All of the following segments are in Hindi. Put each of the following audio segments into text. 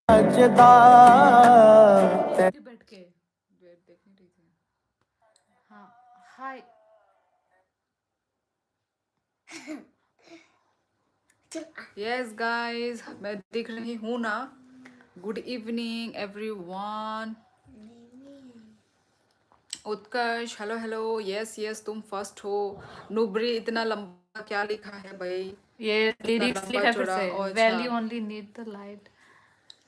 बैठ के देख नहीं रही थी। हाँ हाय यस गाइस, मैं दिख रही हूँ ना। Good evening everyone. Utkarsh hello hello. Yes yes तुम फर्स्ट हो। नुब्री इतना लंबा क्या लिखा है भाई? ये इतना लिरिक्स लंबा लिखा है फिर चौड़ा। से। ओ अच्छा, well you only need the light,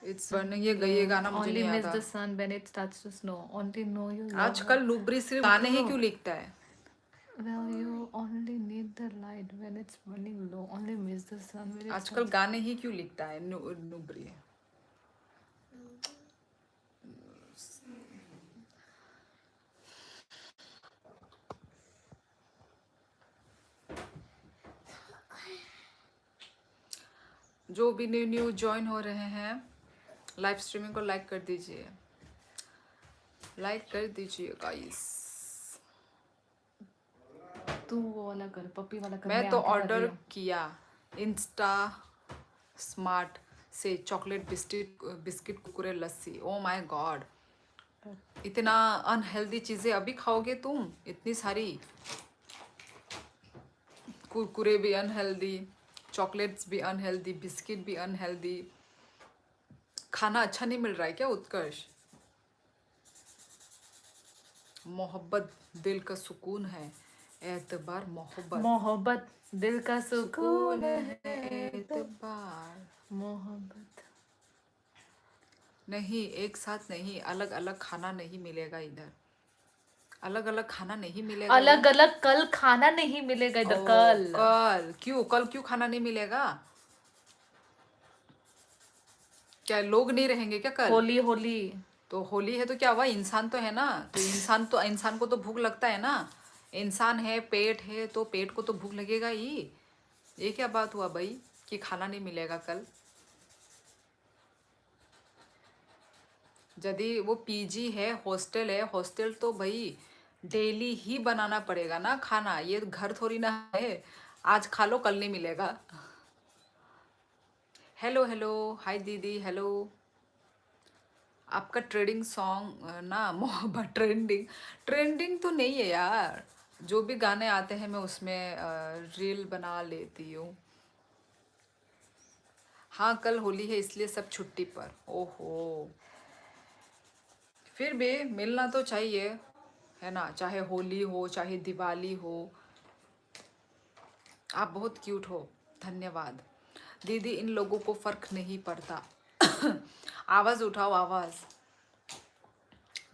it's burning. ये गाना मुझे ओनली नहीं मिस आता। The sun when it starts to snow, only know you love her. आजकल नुब्री सिर्फ गाने ही क्यों लिखता है? Well, you only need the light when it's burning low. Only miss the sun when it आजकल starts. गाने ही क्यों लिखता है नुब्री? जो भी न्यू न्यू ज्वाइन हो रहे हैं, लाइव स्ट्रीमिंग को लाइक कर दीजिए, लाइक कर दीजिए गाइस। तू वो वाला कर, पप्पी वाला कर, मैं मैं तो आके कर रही ऑर्डर हूँ। किया इंस्टा स्मार्ट से chocolate biscuit biscuit Kurkure lassi. O my God, इतना अनहेल्दी चीज़ें अभी खाओगे तुम? इतनी सारी कुरकुरे भी अनहेल्दी, चॉकलेट्स भी अनहेल्दी, बिस्किट भी अनहेल्दी। खाना अच्छा नहीं मिल रहा है क्या उत्कर्ष? मोहब्बत दिल का सुकून है, एतबार मोहब्बत। मोहब्बत दिल का सुकून सुकून है है तो एतबार। मोहब्बत। नहीं, एक साथ नहीं, अलग अलग खाना नहीं मिलेगा इधर। अलग अलग खाना नहीं मिलेगा अलग इधर। अलग कल खाना नहीं मिलेगा ओ इधर कल। कल क्यों? कल क्यों खाना नहीं मिलेगा? क्या लोग नहीं रहेंगे क्या कल? होली होली। तो होली है तो क्या हुआ? इंसान तो है ना, तो इंसान को तो भूख लगता है ना। इंसान है, पेट है, तो पेट को तो भूख लगेगा ही। ये क्या बात हुआ भाई कि खाना नहीं मिलेगा कल? यदि वो पीजी है, हॉस्टल है, हॉस्टल तो भाई डेली ही बनाना पड़ेगा ना खाना। ये घर थोड़ी ना है आज खा लो कल नहीं मिलेगा। हेलो हेलो, हाय दीदी, हेलो। आपका ट्रेडिंग सॉन्ग ना मोहब्बत ट्रेंडिंग ट्रेंडिंग तो नहीं है यार। जो भी गाने आते हैं मैं उसमें रील बना लेती हूँ। हाँ कल होली है इसलिए सब छुट्टी पर। ओहो, फिर भी मिलना तो चाहिए, है ना? चाहे होली हो चाहे दिवाली हो। आप बहुत क्यूट हो, धन्यवाद दीदी। इन लोगों को फर्क नहीं पड़ता। आवाज़ उठाओ, आवाज़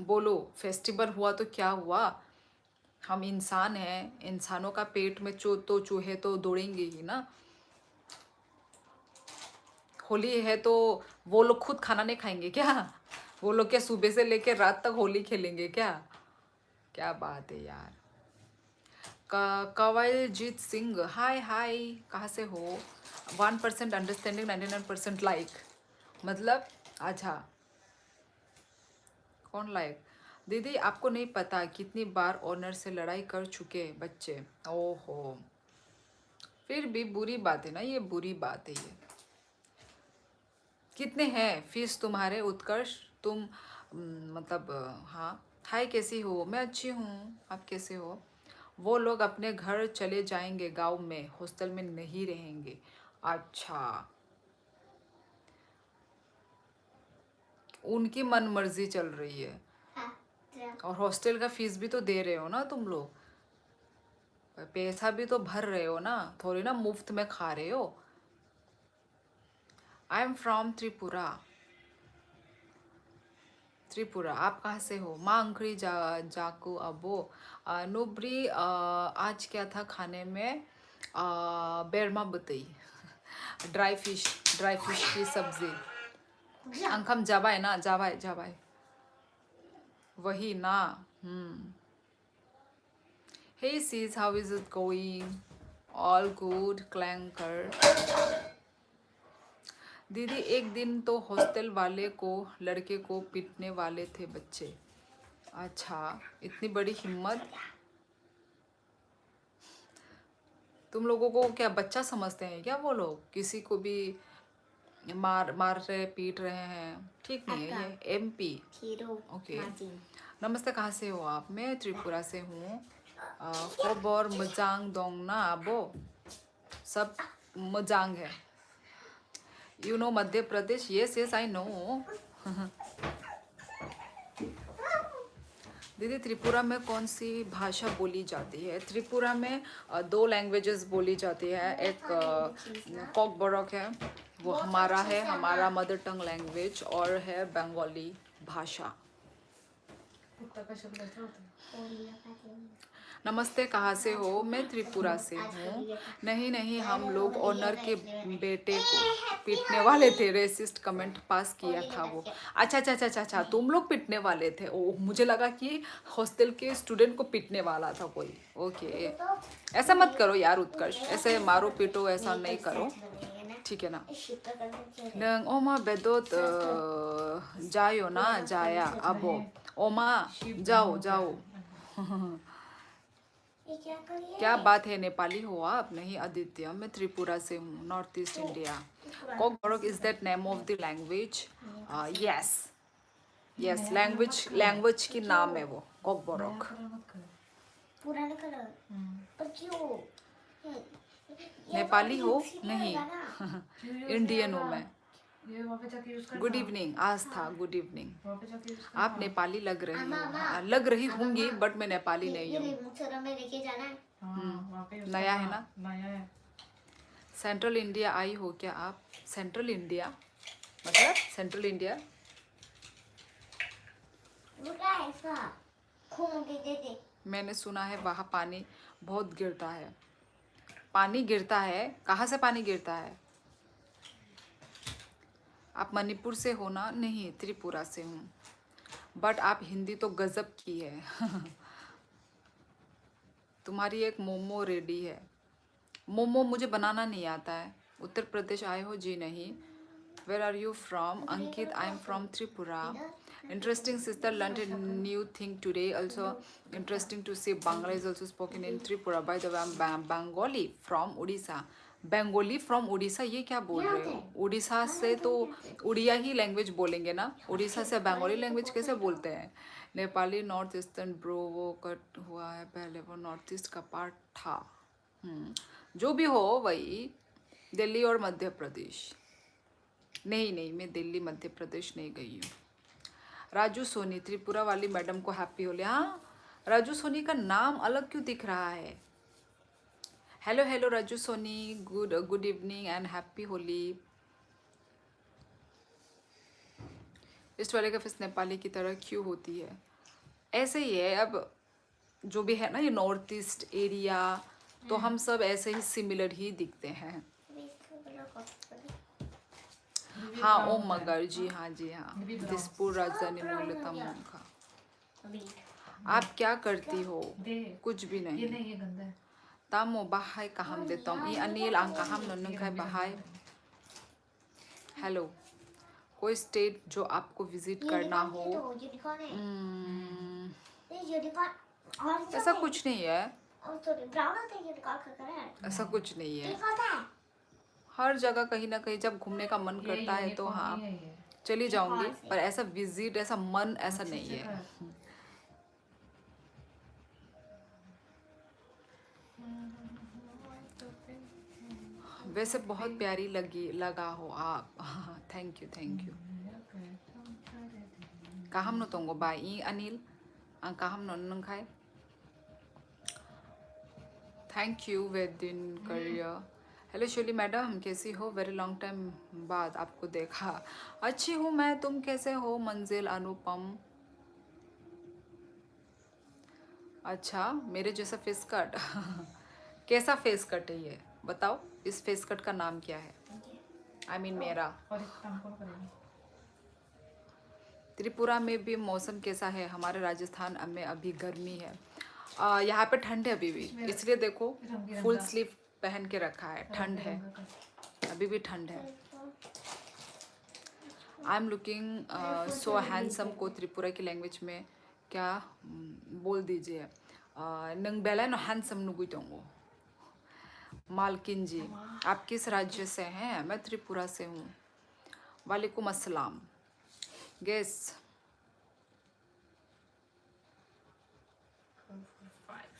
बोलो। फेस्टिवल हुआ तो क्या हुआ? हम इंसान हैं, इंसानों का पेट में तो चूहे तो दौड़ेंगे ही ना। होली है तो वो लोग खुद खाना नहीं खाएंगे क्या? वो लोग क्या सुबह से लेकर रात तक होली खेलेंगे क्या? क्या बात है यार। कवलजीत सिंह, हाय हाय, कहाँ से हो? 1% अंडरस्टैंडिंग, 99% लाइक। मतलब अच्छा, कौन लाइक? दीदी आपको नहीं पता कितनी बार ऑनर से लड़ाई कर चुके बच्चे। ओहो, फिर भी बुरी बात है ना, ये बुरी बात है ये। कितने हैं फीस तुम्हारे उत्कर्ष? तुम मतलब हाँ। हाय कैसी हो? मैं अच्छी हूँ, आप कैसे हो? वो लोग अपने घर चले जाएंगे गांव में, हॉस्टल में नहीं रहेंगे। अच्छा, उनकी मन मर्जी चल रही है। और हॉस्टल का फीस भी तो दे रहे हो ना तुम लोग, पैसा भी तो भर रहे हो ना, थोड़ी ना मुफ्त में खा रहे हो। आई एम फ्रॉम त्रिपुरा। त्रिपुरा, आप कहाँ से हो? माँ अंकड़ी जाकू अबो। नुब्री आज क्या था खाने में? बेरमा बतई। ड्राई फिश की सब्जी। अंकम जाबाई ना, जाबाई जाबाई, वही ना। हम्म। हे सीज, how is it going? All good क्लैंकर। दीदी एक दिन तो हॉस्टल वाले को लड़के को पीटने वाले थे बच्चे। अच्छा, इतनी बड़ी हिम्मत। तुम लोगों को क्या बच्चा समझते हैं क्या वो लोग? किसी को भी मार मार रहे पीट रहे हैं, ठीक नहीं है ये। MP, okay. नमस्ते, कहाँ से हो आप? मैं त्रिपुरा से हूँ। खबर मजांग दोंग ना आबो? सब मजांग है। You know Madhya Pradesh? Yes yes I know. दीदी त्रिपुरा में कौन सी भाषा बोली जाती है? त्रिपुरा में 2 लैंग्वेजेस बोली जाती है। एक कॉक बरक है, वो हमारा है, हमारा मदर टंग लैंग्वेज, और है बंगाली भाषा। नमस्ते, कहाँ से हो? मैं त्रिपुरा से हूँ। नहीं नहीं, हम लोग ऑनर के बेटे को पीटने वाले थे। रेसिस्ट कमेंट पास किया था वो। अच्छा अच्छा अच्छा अच्छा अच्छा, तुम लोग पीटने वाले थे? ओह, मुझे लगा कि हॉस्टल के स्टूडेंट को पीटने वाला था कोई। ओके, ऐसा मत करो यार उत्कर्ष, ऐसे मारो पीटो ऐसा नहीं करो, ठीक है ना? नंग ओमा बेदोत जायो ना जाया अबो। ओमा जाओ जाओ। क्या बात है, नेपाली हो आप? नहीं आदित्य, मैं त्रिपुरा से हूँ, north east India. Kokborok is that name of the language? Yes yes, language की नाम है वो, कोकबोरोक। पुराना कलर पर क्यों? नेपाली हो? नहीं, इंडियन हूँ मैं। ये वहाँ पे जाके यूज कर। गुड इवनिंग, आज था गुड इवनिंग। वहाँ पे जाके यूज कर। आप नेपाली लग रही हो, लग रही होंगी, बट मैं नेपाली नहीं हूँ। मुझे में लेके जाना है। वहाँ पे यूज नया करना। है ना? नया है। सेंट्रल इंडिया आई हो क्या आप? सेंट्रल इंडिया मतलब सेंट्रल इंडिया? रुका ऐसा खून दे। मैंने सुना है वहाँ पानी बहुत गिरता है। पानी गिरता है? कहाँ से पानी गिरता है? आप मणिपुर से हो ना? नहीं, त्रिपुरा से हूँ। बट आप हिंदी तो गजब की है। तुम्हारी एक मोमो रेडी है। मोमो मुझे बनाना नहीं आता है। उत्तर प्रदेश आए हो? जी नहीं। Where are you from? Ankit, I am from Tripura. Interesting, sister, learned a new thing today. Also interesting to see Bangla is also spoken in Tripura. By the way, I'm Bengali from Odisha. Bengali from Odisha, ये क्या बोल रहे हो? उड़ीसा से तो उड़िया ही लैंग्वेज बोलेंगे ना, उड़ीसा से बंगाली लैंग्वेज कैसे बोलते हैं? नेपाली नॉर्थ ईस्टर्न ब्रो, वो कट हुआ है, पहले वो नॉर्थ ईस्ट का पार्ट था। जो भी हो वही। दिल्ली और मध्य प्रदेश? नहीं नहीं, मैं दिल्ली मध्य प्रदेश नहीं गई हूँ। राजू सोनी, त्रिपुरा वाली मैडम को हैप्पी होली। हाँ, राजू सोनी का नाम अलग क्यों दिख रहा है? Hello hello Raju Soni, good evening and happy Holi. इस वाले का फेस नेपाली की तरह क्यों होती है? ऐसे ही है, अब जो भी है ना ये नॉर्थ ईस्ट एरिया, तो हम सब ऐसे ही सिमिलर ही दिखते हैं। हाँ ओम मगर जी, हाँ जी हाँ, दिसपुर राजधानी मूलतः मुंखा। आप क्या करती हो? कुछ भी नहीं। ये नहीं, ये गंदा है। तामो बाहाय कहम देता हूँ, ये अनिल आंग कहम नन्नू खाए बाहाय। हेलो, कोई स्टेट जो आपको विजिट करना हो? ऐसा कुछ नहीं है, ऐसा कुछ नहीं है। हर जगह कहीं ना कहीं जब घूमने का मन करता है तो हाँ चली जाऊंगी, पर ऐसा विजिट, ऐसा मन ऐसा नहीं है। वैसे बहुत प्यारी लगा हो आप। Thank you thank you. कहम नो तोंगो बाई अनिल आं कहम नो नंग खाए। थैंक यू वेदिन करियर। हेलो शोली मैडम, कैसी हो? वेरी लॉन्ग टाइम बाद आपको देखा। अच्छी हूँ मैं, तुम कैसे हो? मंजिल, अनुपम। अच्छा, मेरे जैसा फेस कट। कैसा फेस कट है ये बताओ? इस फेस कट का नाम क्या है? आई मीन मेरा। और एक काम कौन करेगा? त्रिपुरा में भी मौसम कैसा है? हमारे राजस्थान में अभी गर्मी है। यहाँ पे ठंड है अभी भी, इसलिए देखो फुल स्लीव पहन के रखा है। ठंड है, अभी भी ठंड है। I am looking so handsome को त्रिपुरा की लैंग्वेज में क्या बोल दीजिए? नंग बेला नो हैंडसम नुगुतोंगो। मालकिन जी, आप किस राज्य से हैं? मैं त्रिपुरा से हूँ। वालेकुम अस्सलाम। गेस। 45.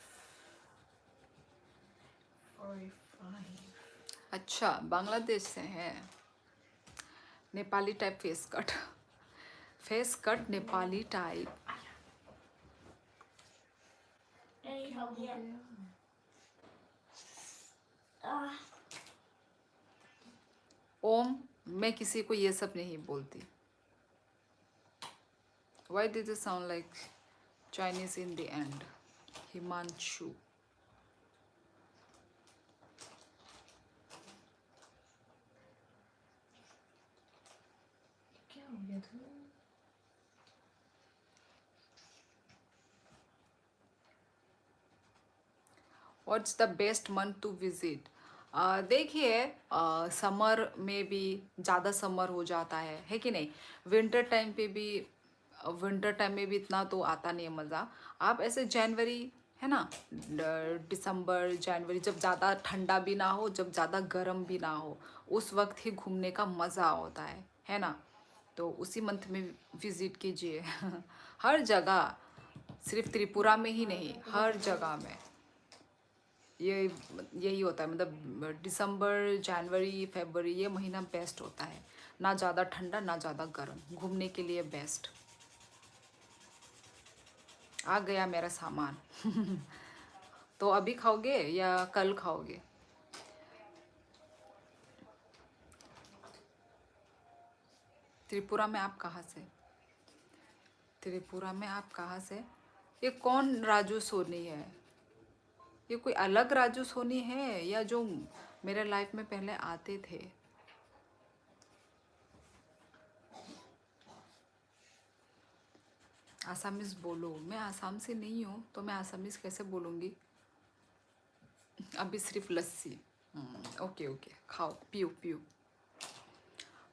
अच्छा, बांग्लादेश से है। Nepali type face cut. Face cut Nepali type. नहीं हो गया। आह, ओम, मैं किसी को ये सब नहीं बोलती। Why did it sound like Chinese in the end? Himanshu. क्या हो गया था? What's the best month to visit? देखिए, समर में भी ज़्यादा समर हो जाता है कि नहीं? विंटर टाइम पे भी, विंटर टाइम में भी इतना तो आता नहीं है मज़ा। आप ऐसे जनवरी, है ना, दिसंबर जनवरी, जब ज़्यादा ठंडा भी ना हो, जब ज़्यादा गर्म भी ना हो, उस वक्त ही घूमने का मज़ा होता है ना? तो उसी मंथ में विज़िट कीजिए। हर जगह, सिर्फ त्रिपुरा में ही नहीं, हर जगह में ये यही होता है। मतलब दिसंबर जनवरी फरवरी ये महीना बेस्ट होता है। ना ज़्यादा ठंडा ना ज़्यादा गर्म, घूमने के लिए बेस्ट। आ गया मेरा सामान। तो अभी खाओगे या कल खाओगे? त्रिपुरा में आप कहाँ से? त्रिपुरा में आप कहाँ से? ये कौन राजू सोनी है? ये कोई अलग राजू सोनी है या जो मेरे लाइफ में पहले आते थे? आसामीज बोलो। मैं आसाम से नहीं हूँ तो मैं आसामीज कैसे बोलूँगी? अभी सिर्फ लस्सी। ओके ओके, खाओ, पियो पियो।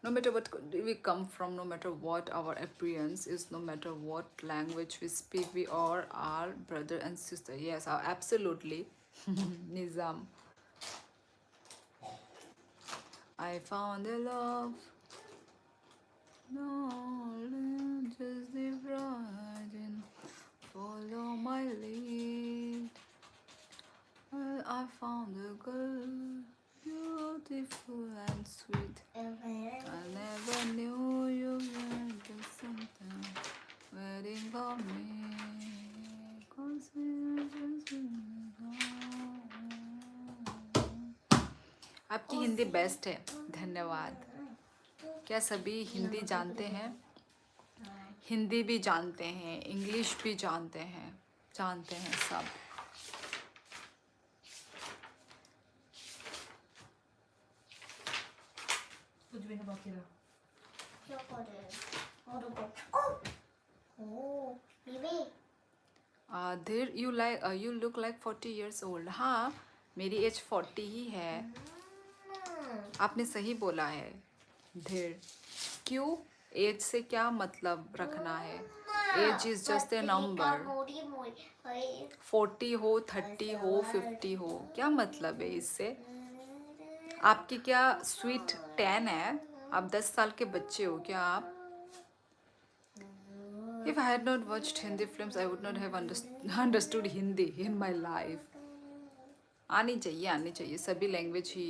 No matter what we come from, no matter what our appearance is, no matter what language we speak, we all are brother and sister. Yes, absolutely. Nizam. I found a love. No, just the bride and follow my lead. Well, I found a girl, beautiful and sweet. I never knew you were the something waiting for me. आपकी हिंदी बेस्ट है, धन्यवाद। क्या सभी हिंदी जानते हैं? हिंदी भी जानते हैं, इंग्लिश भी जानते हैं सब। कुछ भी नहीं बाकी रहा। क्या कर रहे हैं? और रुको। ओह, बेबी। धीर, you look like 40 years old. हाँ, मेरी एज 40 ही है। आपने सही बोला है धीर। क्यों? एज से क्या मतलब रखना है? Age is just a number. 40 हो, 30 हो, 50 हो, क्या मतलब है इससे? आपकी क्या स्वीट 10 है? आप 10 साल के बच्चे हो क्या आप? If I had not watched Hindi films, I would not have understood Hindi in my life. आनी चाहिए, सभी लैंग्वेज ही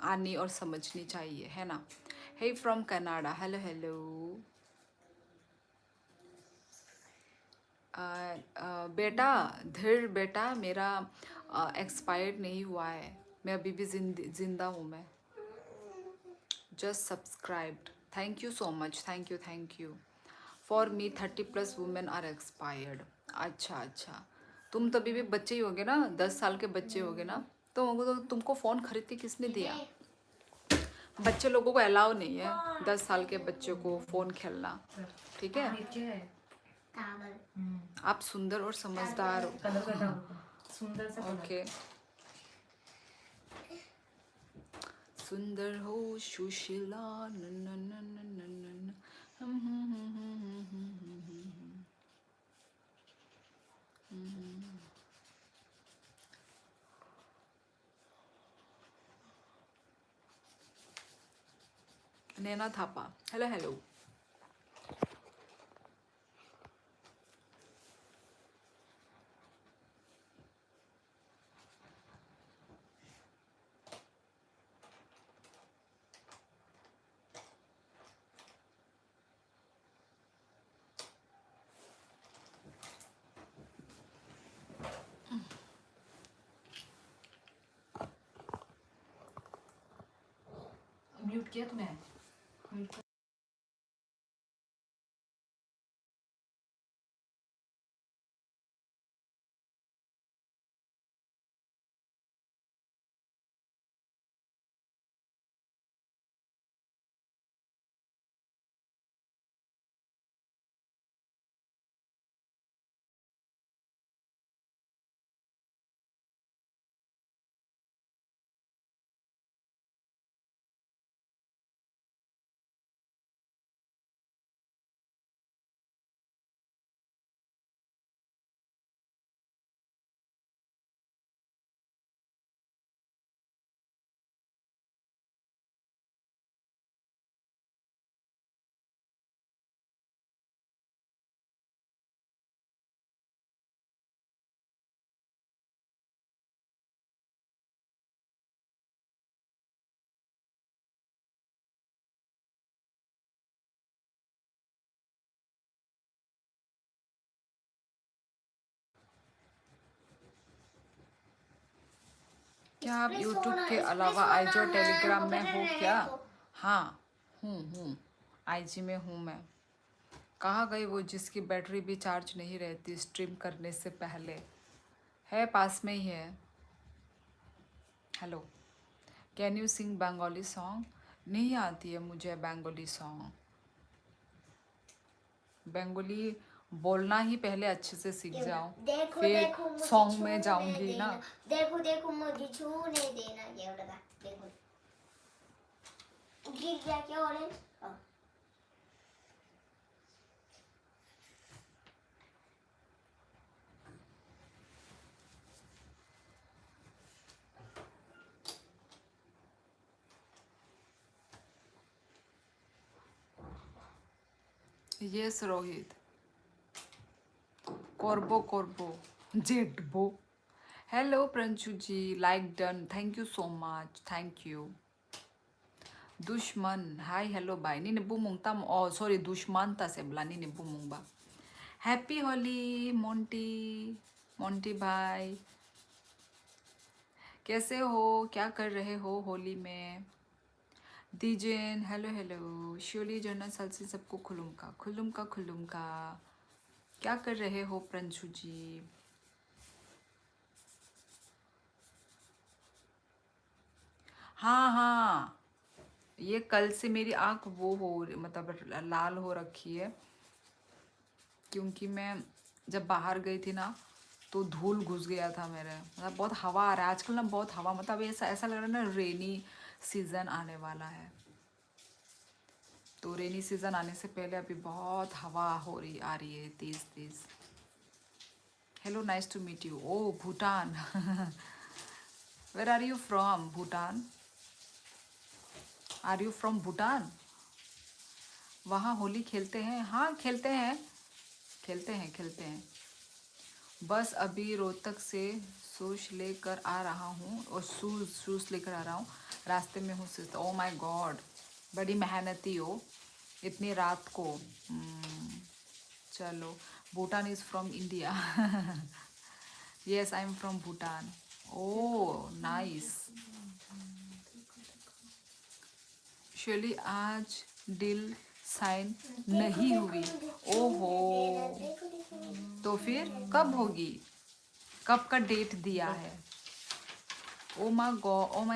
आनी और समझनी चाहिए, है ना? Hey from Canada, hello. बेटा, धीर बेटा, मेरा एक्सपायर्ड नहीं हुआ है, मैं अभी भी जिंदा हूँ मैं। Just subscribed, thank you so much, thank you. For me 30+ women are expired. अच्छा, तुम तो अभी भी बच्चे ही होगे ना, 10 साल के बच्चे होगे ना, तो तुमको फ़ोन खरीद के किसने दिया? बच्चे लोगों को अलाउ नहीं है 10 साल के बच्चे को फ़ोन खेलना, ठीक है? आप सुंदर और समझदार हो। सुंदर सा ओके। सुंदर हो सुशीला, नैना थापा, हेलो हेलो। म्यूट किया तूने? म्यूट कर। क्या आप यूट्यूब के अलावा आईजी और टेलीग्राम में हो क्या? हाँ, हूँ, आईजी में हूँ मैं। कहाँ गई वो जिसकी बैटरी भी चार्ज नहीं रहती स्ट्रीम करने से पहले? है, पास में ही है। Hello, can you sing Bengali song? नहीं आती है मुझे बंगाली सॉन्ग। बंगाली बोलना ही पहले अच्छे से सीख जाऊं, फिर सॉन्ग में जाऊंगी ना। देखो देखो मुझे छूने देना, ये लगा देखो गिर गया क्या ऑरेंज? यस रोहित, कोरबो कोरबो जेटबो। Hello Pranshu ji, like done, thank you so much, thank you. दुश्मन, हाय हेलो बाय नी नेबू मुंगता, ओ सॉरी दुश्मन ता से बला नी नेबू मुंगबा। हैप्पी होली मोंटी, मोंटी भाई कैसे हो, क्या कर रहे हो होली में? दीजेन, हेलो हेलो। शिवली जर्नल साल से सबको खुलुम का खुलुम का खुलुम का। क्या कर रहे हो प्रंशु जी? हाँ हाँ, ये कल से मेरी आँख वो हो मतलब लाल हो रखी है, क्योंकि मैं जब बाहर गई थी ना तो धूल घुस गया था मेरे, मतलब बहुत हवा आ रहा है आजकल ना, बहुत हवा, मतलब ऐसा ऐसा लग रहा है ना रेनी सीज़न आने वाला है। तो रेनी सीज़न आने से पहले अभी बहुत हवा हो रही आ रही है तेज़ तेज़। Hello, nice to meet you. Oh Bhutan. Where are you from? Bhutan? Are you from Bhutan? वहाँ होली खेलते हैं? हाँ खेलते हैं, खेलते हैं, खेलते हैं। बस अभी रोहतक से शूज लेकर आ रहा हूँ, और शूज़ लेकर आ रहा हूँ, रास्ते में हूँ सिस्टर। ओ माय गॉड, बड़ी मेहनती हो इतनी रात को। चलो, Bhutan is from India. Yes, I am from Bhutan. Oh nice. शैली आज डील साइन नहीं हुई? ओहो, तो फिर कब होगी? कब का डेट दिया है? Oh my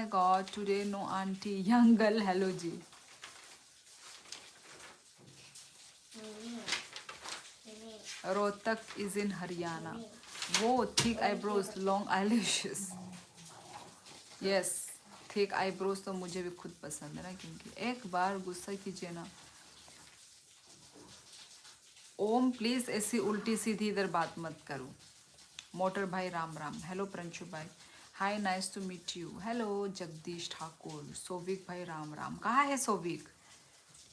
god, today no aunty young girl. Hello जी। Rohtak is in Haryana. वो thick eyebrows, long eyelashes. Yes, thick eyebrows तो मुझे भी खुद पसंद है ना, क्योंकि एक बार गुस्सा कीजिए ना। ओम प्लीज ऐसी उल्टी सीधी इधर बात मत करो। मोटर भाई राम राम। हेलो प्रंशु भाई, hi nice to meet you. Hello Jagdish Thakur. Sovik भाई राम राम। कहाँ है सोविक?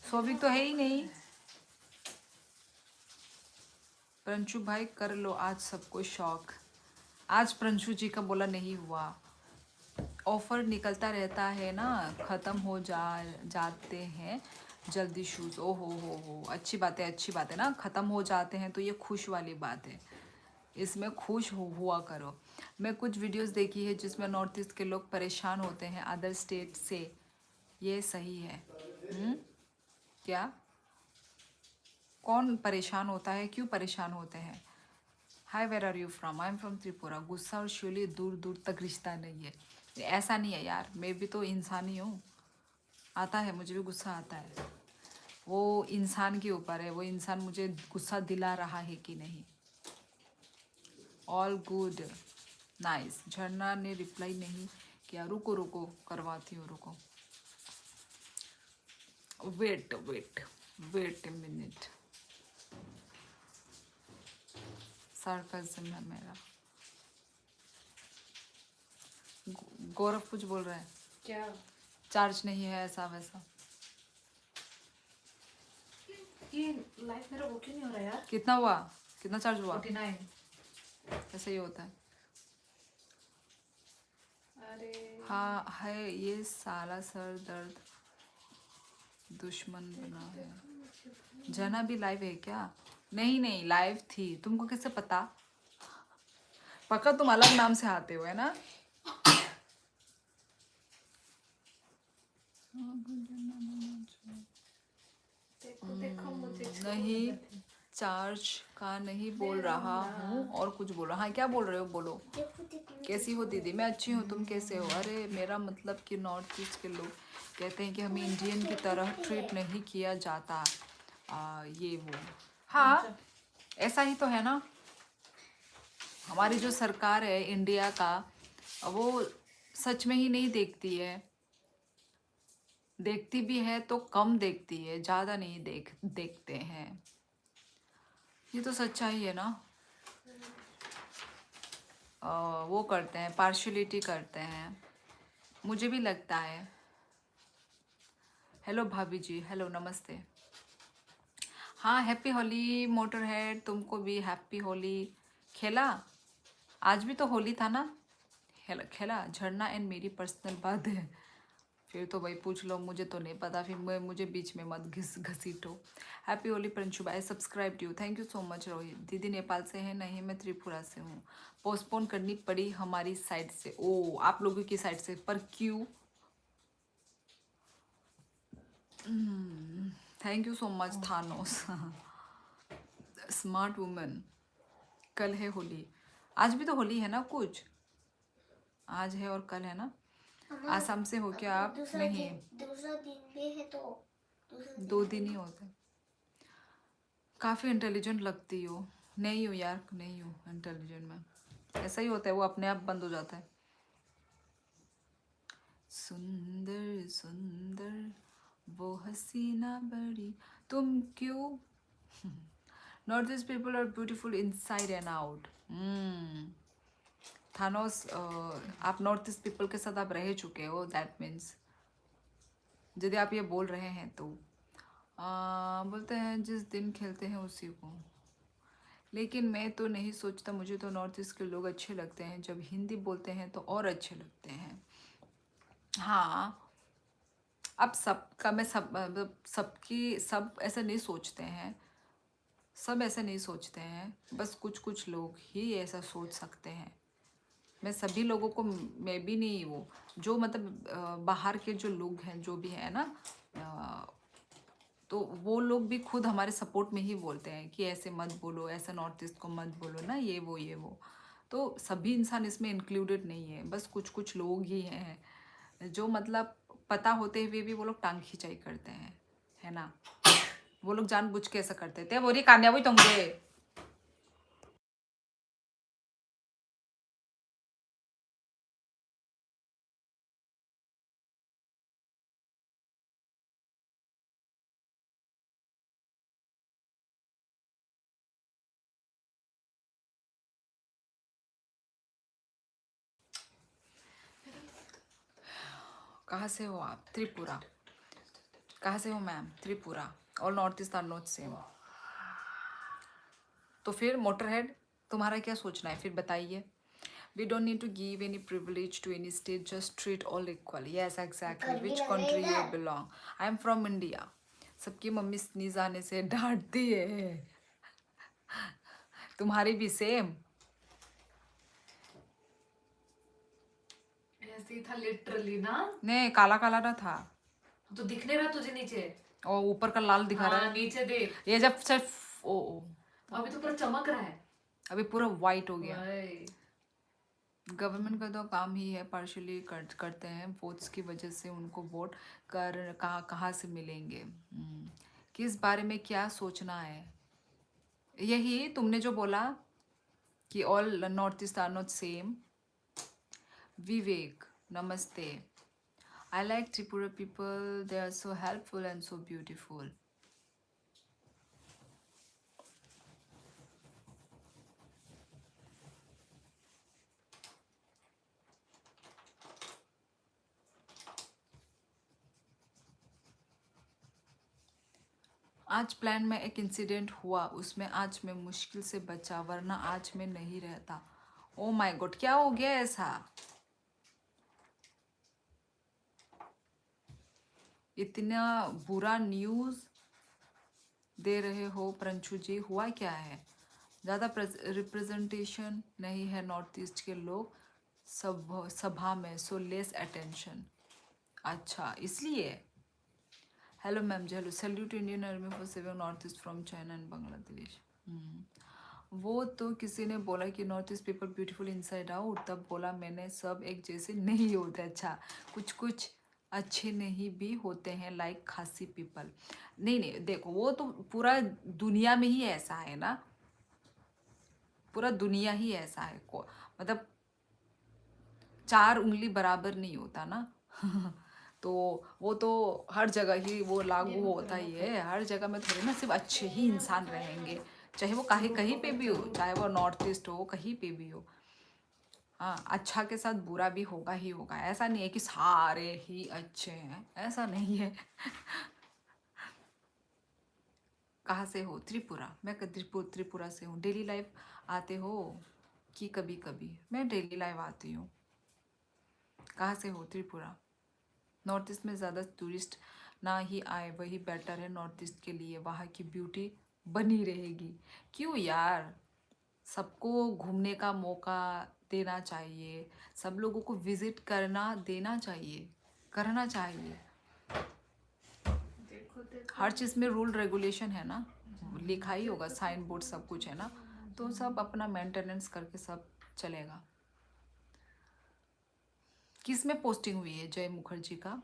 सौभिक तो है ही नहीं। प्रंशु भाई कर लो आज सबको शौक। आज प्रंशु जी का बोला नहीं हुआ। ऑफर निकलता रहता है ना, ख़त्म हो जाते हैं जल्दी शूज़। ओ हो, अच्छी बात है, अच्छी बात है ना, ख़त्म हो जाते हैं तो ये खुश वाली बात है, इसमें खुश हुआ करो। मैं कुछ वीडियोस देखी है जिसमें नॉर्थ ईस्ट के लोग परेशान होते हैं अदर स्टेट से, ये सही है? क्या? कौन परेशान होता है, क्यों परेशान होते हैं? Hi, where are you from? I am from Tripura. गुस्सा और शिवली दूर दूर तक रिश्ता नहीं है। ऐसा नहीं है यार, मैं भी तो इंसान ही हूँ, आता है, मुझे भी गुस्सा आता है। वो इंसान के ऊपर है, वो इंसान मुझे गुस्सा दिला रहा है कि नहीं। All good, nice. झरना ने रिप्लाई नहीं किया, रुको रुको करवाती हूँ, रुको, wait wait wait a minute. Sarcasm है मेरा। गौरव कुछ बोल रहा है क्या? चार्ज नहीं है ऐसा वैसा। ये लाइफ मेरा वो क्यों नहीं हो रहा यार? कितना हुआ, कितना चार्ज हुआ? 49। ऐसा ही होता है। अरे हाँ है, ये साला सर दर्द दुश्मन बना है। जना भी लाइव है क्या? नहीं नहीं, लाइव थी, तुमको कैसे पता? पक्का तुम अलग नाम से आते हो है ना? देखो देखो मुझे नहीं, चार्ज का नहीं बोल रहा हूँ, और कुछ बोल रहा। हाँ, क्या बोल रहे हो, बोलो। कैसी हो दीदी? मैं अच्छी हूँ, तुम कैसे हो? अरे मेरा मतलब कि नॉर्थ ईस्ट के लोग कहते हैं कि हमें इंडियन की तरह ट्रीट नहीं किया जाता, ये वो। हाँ, ऐसा ही तो है ना। हमारी जो सरकार है इंडिया का, वो सच में ही नहीं देखती है, देखती भी है तो कम देखती है, ज़्यादा नहीं देखते हैं। ये तो सच्चाई है ना। वो करते हैं, पार्शलिटी करते हैं, मुझे भी लगता है। हेलो भाभी जी, हेलो, नमस्ते। हाँ, हैप्पी होली मोटर हेड, तुमको भी हैप्पी होली। खेला? आज भी तो होली था ना। खेला? झरना एंड मेरी पर्सनल बात है, फिर तो भाई पूछ लो, मुझे तो नहीं पता, फिर मुझे बीच में मत घसीटो। हैप्पी होली प्रिंशु भाई, subscribe you, thank you so much. Rohit दीदी नेपाल से है? नहीं, मैं त्रिपुरा से हूँ, पोस्टपोन करनी पड़ी हमारी साइड से। ओ, आप लोगों की साइड से, पर क्यों? Thank you so much Thanos. Smart women. कल है होली, आज भी तो होली है ना कुछ, आज है और कल है ना। आसाम से हो क्या आप? नहीं, दूसरा दिन भी है तो दूसरा 2 दिन ही होते। काफ़ी इंटेलिजेंट लगती हो। नहीं हूँ यार, नहीं हूँ इंटेलिजेंट में, ऐसा ही होता है, वो अपने आप बंद हो जाता है। सुंदर सुंदर वो हसीना बड़ी, तुम क्यों? North east people are beautiful inside and out. Thanos, आप नॉर्थ ईस्ट पीपल के साथ आप रह चुके हो, दैट मीन्स यदि आप ये बोल रहे हैं तो बोलते हैं जिस दिन खेलते हैं उसी को। लेकिन मैं तो नहीं सोचता, मुझे तो नॉर्थ ईस्ट के लोग अच्छे लगते हैं, जब हिंदी बोलते हैं तो और अच्छे लगते हैं। हाँ, अब सबका मैं मतलब सबकी सब ऐसा नहीं सोचते हैं, सब ऐसा नहीं सोचते हैं, बस कुछ कुछ लोग ही ऐसा सोच सकते हैं। मैं सभी लोगों को, मैं भी नहीं, वो जो मतलब बाहर के जो लोग हैं, जो भी है ना, तो वो लोग भी खुद हमारे सपोर्ट में ही बोलते हैं कि ऐसे मत बोलो, ऐसा नॉर्थ ईस्ट को मत बोलो ना, ये वो। तो सभी इंसान इसमें इंक्लूडेड नहीं है, बस कुछ कुछ लोग ही हैं जो मतलब पता होते हुए भी वो लोग टांग खिंचाई करते हैं, है ना। वो लोग जानबूझ के ऐसा करते थे। बोरी कान्या वही तो मुझे कहाँ से हो आप? त्रिपुरा। कहाँ से हो ma'am? Tripura. All north east are not same. तो फिर मोटरहेड तुम्हारा क्या सोचना है फिर बताइए। We don't need to give any privilege to any state, just treat all equal. Yes, exactly. गर्मी Which लग रही country है you इधर। belong? I am from India. सबकी मम्मी स्नीज आने से डांटती है। तुम्हारी भी सेम? ऐसे ही था लिटरली ना। नहीं, काला काला ना था। तो दिख नहीं रहा तुझे नीचे? और ऊपर का लाल दिखा रहा हाँ है। नीचे देख, ये जब सिर्फ ओ अभी तो पूरा चमक रहा है। अभी पूरा वाइट हो गया। भाई गवर्नमेंट का तो काम ही है, पार्शली करते हैं वोट्स की वजह से उनको वोट कर कहाँ कहाँ से मिलेंगे। किस बारे में क्या सोचना है? यही तुमने जो बोला कि all north east are not same. Vivek नमस्ते। I like Tripura people, they are so helpful and so beautiful. आज प्लान में एक इंसिडेंट हुआ, उसमें आज मैं मुश्किल से बचा, वरना आज मैं नहीं रहता। ओ माय गॉड, क्या हो गया ऐसा? इतना बुरा न्यूज़ दे रहे हो प्रंशु जी, हुआ क्या है? ज़्यादा रिप्रेजेंटेशन नहीं है नॉर्थ ईस्ट के लोग सभा में, सो लेस अटेंशन। अच्छा इसलिए। Hello ma'am ji, hello. Salute Indian army for saving north east from China and Bangladesh. वो तो किसी ने बोला कि north east people beautiful inside out, तब बोला मैंने सब एक जैसे नहीं होते। अच्छा, कुछ कुछ अच्छे नहीं भी होते हैं, लाइक खासी पीपल। नहीं नहीं, देखो वो तो पूरा दुनिया में ही ऐसा है ना, पूरा दुनिया ही ऐसा है मतलब 4 उंगली बराबर नहीं होता ना। तो वो तो हर जगह ही वो लागू होता ही है। हर जगह में थोड़ी ना सिर्फ अच्छे ही इंसान रहेंगे, चाहे वो कहीं कहीं पे भी हो, चाहे वो नॉर्थ ईस्ट हो, कहीं पे भी हो। हाँ, अच्छा के साथ बुरा भी होगा ही होगा। ऐसा नहीं है कि सारे ही अच्छे हैं, ऐसा नहीं है। कहाँ से हो? त्रिपुरा। मैं त्रिपुरा से हूँ। डेली लाइफ आते हो कि कभी कभी? मैं डेली लाइफ आती हूँ। कहाँ से हो? त्रिपुरा। नॉर्थ ईस्ट में ज़्यादा टूरिस्ट ना ही आए, वही बेटर है नॉर्थ ईस्ट के लिए, वहाँ की ब्यूटी बनी रहेगी। क्यों यार, सबको घूमने का मौका देना चाहिए, सब लोगों को विजिट करना देना चाहिए, करना चाहिए। देखो देखो हर चीज़ में रूल रेगुलेशन है ना, लिखा ही होगा, साइन बोर्ड सब कुछ है ना, तो सब अपना मेंटेनेंस करके सब चलेगा। किस में पोस्टिंग हुई है जय मुखर्जी का?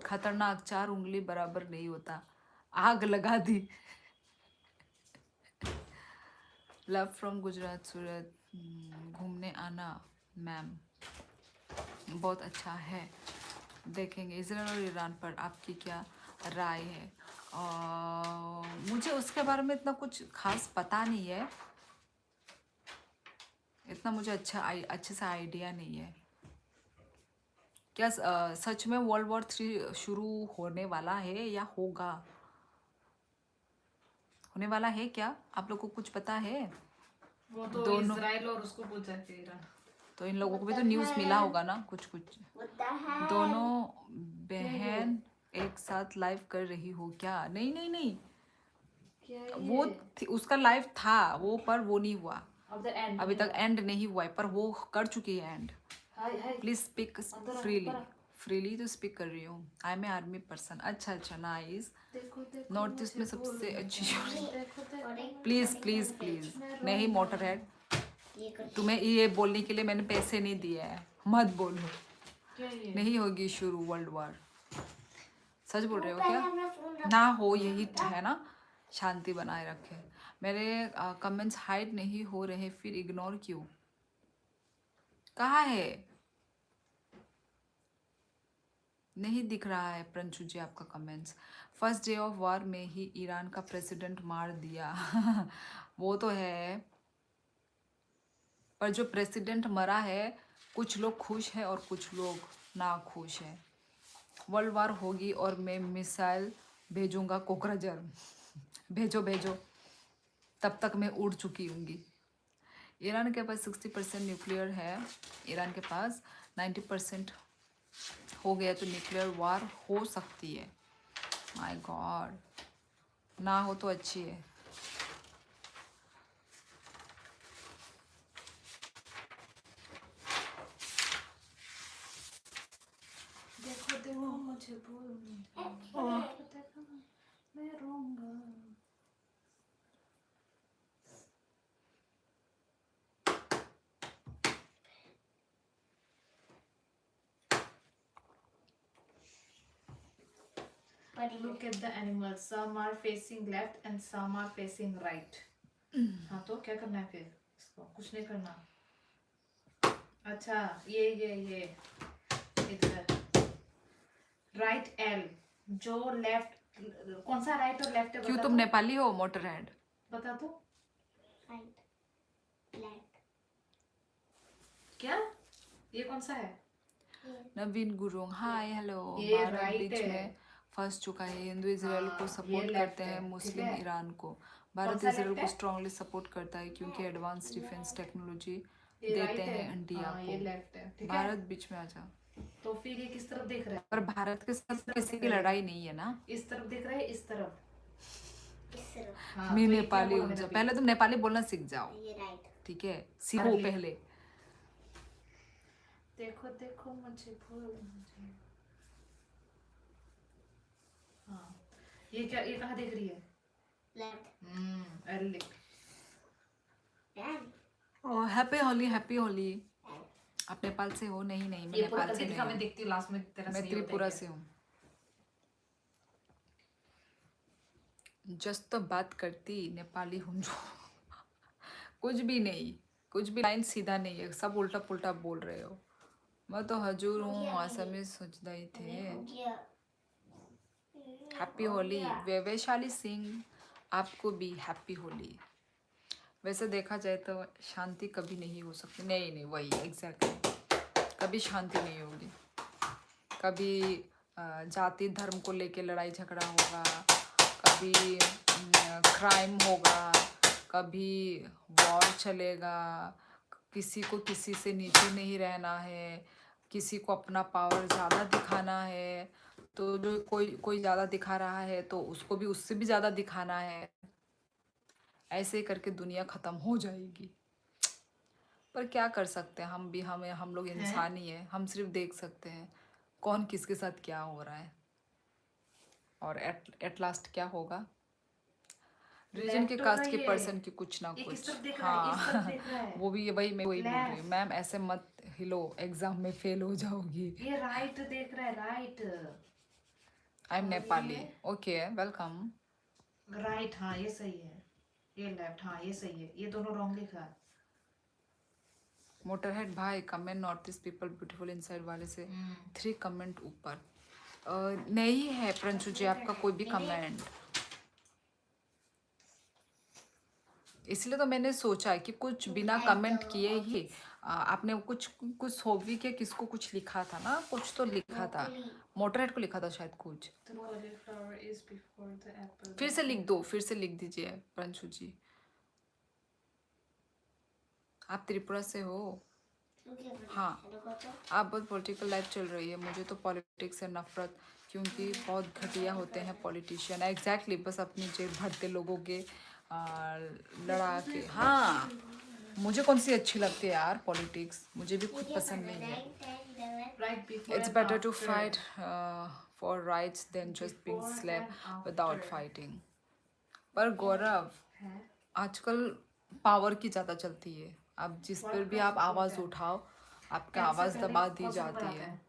खतरनाक, 4 उंगली बराबर नहीं होता, आग लगा दी। Love from Gujarat Surat. घूमने आना मैम, बहुत अच्छा है। देखेंगे। इजराइल और ईरान पर आपकी क्या राय है? मुझे उसके बारे में इतना कुछ खास पता नहीं है, इतना मुझे अच्छे से आइडिया नहीं है। क्या सच में वर्ल्ड वॉर 3 शुरू होने वाला है या होगा? होने वाला है क्या? आप लोग को कुछ पता है? वो तो दोनों इजराइल और उसको पूछा है ईरान। तो इन लोगों को भी तो न्यूज़ मिला होगा ना कुछ कुछ। What the hell? दोनों बहन एक साथ लाइव कर रही हो क्या? नहीं नहीं नहीं, क्या वो उसका लाइव था वो, पर वो नहीं हुआ अब द एंड अभी तक, एंड नहीं हुआ है, पर वो कर चुकी है and. Hi hi please speak अंदर आ, फ्रीली। ऊपर आ। फ्रीली तो स्पीक कर रही हूँ। I am a army person. अच्छा अच्छा, नाइस। देखो देखो नॉर्थ ईस्ट में मुझे सबसे बोलने अच्छी दो। जोड़ी। देखो देखो प्लीज प्लीज प्लीज, नहीं मोटरहेड, ये कर तुम्हें ये बोलने के लिए मैंने पैसे नहीं दिए हैं, मत बोलो। क्या ये? नहीं होगी शुरू वर्ल्ड वॉर। सच बोल रहे हो पहले क्या? अपना फोन रख। ना हो, यही है ना, शांति बनाए रखे। मेरे कमेंट्स हाइड नहीं हो रहे, फिर इग्नोर क्यों? कहाँ है? नहीं दिख रहा है प्रंशु जी आपका comments. First day of war में ही ईरान का प्रेसिडेंट मार दिया। वो तो है, पर जो प्रेसिडेंट मरा है, कुछ लोग खुश हैं और कुछ लोग ना खुश हैं। वर्ल्ड वॉर होगी और मैं मिसाइल भेजूंगा कोकराझार। भेजो भेजो, तब तक मैं उड़ चुकी हूँगी। ईरान के पास 60% न्यूक्लियर है। ईरान के पास 90% हो गया तो न्यूक्लियर वार हो सकती है। माय गॉड, ना हो तो अच्छी है। देखो देखो मुझे भूल देखो मैं रोऊंगा। Look at the animals. Some are facing left and some are facing right. हाँ तो क्या करना है फिर? इसको कुछ नहीं करना। अच्छा ये इधर राइट एल, जो लेफ्ट कौन सा राइट और लेफ्ट है क्यों बता तुम दो? नेपाली हो मोटर हेड? बता दो Right. Left. क्या ये कौन सा है? नवीन गुरुंग, हाय हेलो। ये भारत right बीच है। में फंस चुका है। हिंदू इसराइल को हाँ, सपोर्ट ये left करते हैं, है, मुस्लिम ठीक है? ईरान को। भारत सा इसराइल left को है? स्ट्रांगली सपोर्ट करता है क्योंकि एडवांस डिफेंस टेक्नोलॉजी ये देते right हैं है? इंडिया हाँ, ये को। लेफ्ट है, ठीक है? भारत बीच में आ जा। तो फिर ये किस तरफ देख रहा है? पर भारत के साथ तरफ किसी की देख रहा है? लड़ाई नहीं है ना। इस तरफ देख रहा है, इस तरफ। इस तरफ। हाँ, मैं तो ये क्या नेपाली बोला हूँ। मैंने जा अभी? पहले तुम नेपाली बोलना सीख जाओ, ये right. ठीक है? सीखो अरे। पहले। देखो देखो मुझे भूल मुझे। हाँ, ये क्या, ये कहाँ देख रही है? Left. एल लिख। Right. ओह हैप्पी होली, हैप्पी होली। आप नेपाल से हो? नहीं नहीं, मैं ये पूरा नेपाल से करके दिखा, मैं नहीं हूँ। देखती हूँ लास्ट में तेरा मैं सही होता है त्रिपुरा क्या। से हूँ। जस्ट तो बात करती नेपाली हूँ जो। कुछ भी नहीं, कुछ भी लाइन सीधा नहीं है, सब उल्टा पुल्टा बोल रहे हो। मैं तो हजूर हूँ, असमी सोचता ही थे। Yeah. हैप्पी होली वैशाली सिंह, आपको भी हैप्पी होली। वैसे देखा जाए तो शांति कभी नहीं हो सकती। नहीं नहीं, वही एग्जैक्टली, कभी शांति नहीं होगी। कभी जाति धर्म को लेके लड़ाई झगड़ा होगा, कभी क्राइम होगा, कभी वॉर चलेगा। किसी को किसी से नीचे नहीं रहना है, किसी को अपना पावर ज़्यादा दिखाना है, तो जो कोई ज़्यादा दिखा रहा है तो उसको भी उससे भी ज़्यादा दिखाना है। ऐसे करके दुनिया ख़त्म हो जाएगी। पर क्या कर सकते हैं, हम लोग इंसान ही हैं। हम सिर्फ देख सकते हैं कौन किसके साथ क्या हो रहा है, और एट लास्ट क्या होगा। रीजन के, कास्ट के, पर्सन की कुछ ना ये किस कुछ। तरफ देख रहा है? इस तरफ देख रहा है। वो भी वही, मैं वही बोल रही हूँ। Left. मैम ऐसे मत हिलो, एग्जाम में फेल हो जाओगी। ये राइट देख रहा है, राइट। आई एम और नेपाली। ये? Okay welcome. राइट, हाँ ये सही है। ये लेफ्ट, हाँ ये सही है। ये दोनों रॉन्ग लिखा है। मोटरहेड भाई, comment north east people beautiful inside वाले से 3 कमेंट ऊपर नहीं है प्रंशु जी आपका कोई भी कमेंट। इसलिए तो मैंने सोचा कि कुछ बिना कमेंट किए ही आपने कुछ हॉबी के किसको कुछ लिखा था ना, कुछ तो लिखा था। मोटरहेड को लिखा था शायद कुछ। The cauliflower is before the apple. फिर से लिख दो, फिर से लिख दीजिए प्रंशु जी। आप त्रिपुरा से हो? हाँ। आप बहुत पॉलिटिकल लाइफ चल रही है। मुझे तो पॉलिटिक्स से नफरत, क्योंकि बहुत घटिया होते हैं पॉलिटिशियन। एग्जैक्टली, बस अपनी जेब भरते लोगों के लड़ा के। हाँ, मुझे कौन सी अच्छी लगती है यार पॉलिटिक्स, मुझे भी खुद पसंद नहीं है। Right before it's and better to after. Fight for rights than just being Before slave and without after. Fighting. पर गौरव, है। आजकल पावर की ज़्यादा चलती है। अब जिस पर भी आप आवाज़ उठाओ, आपका आवाज़ दबा दी जाती है।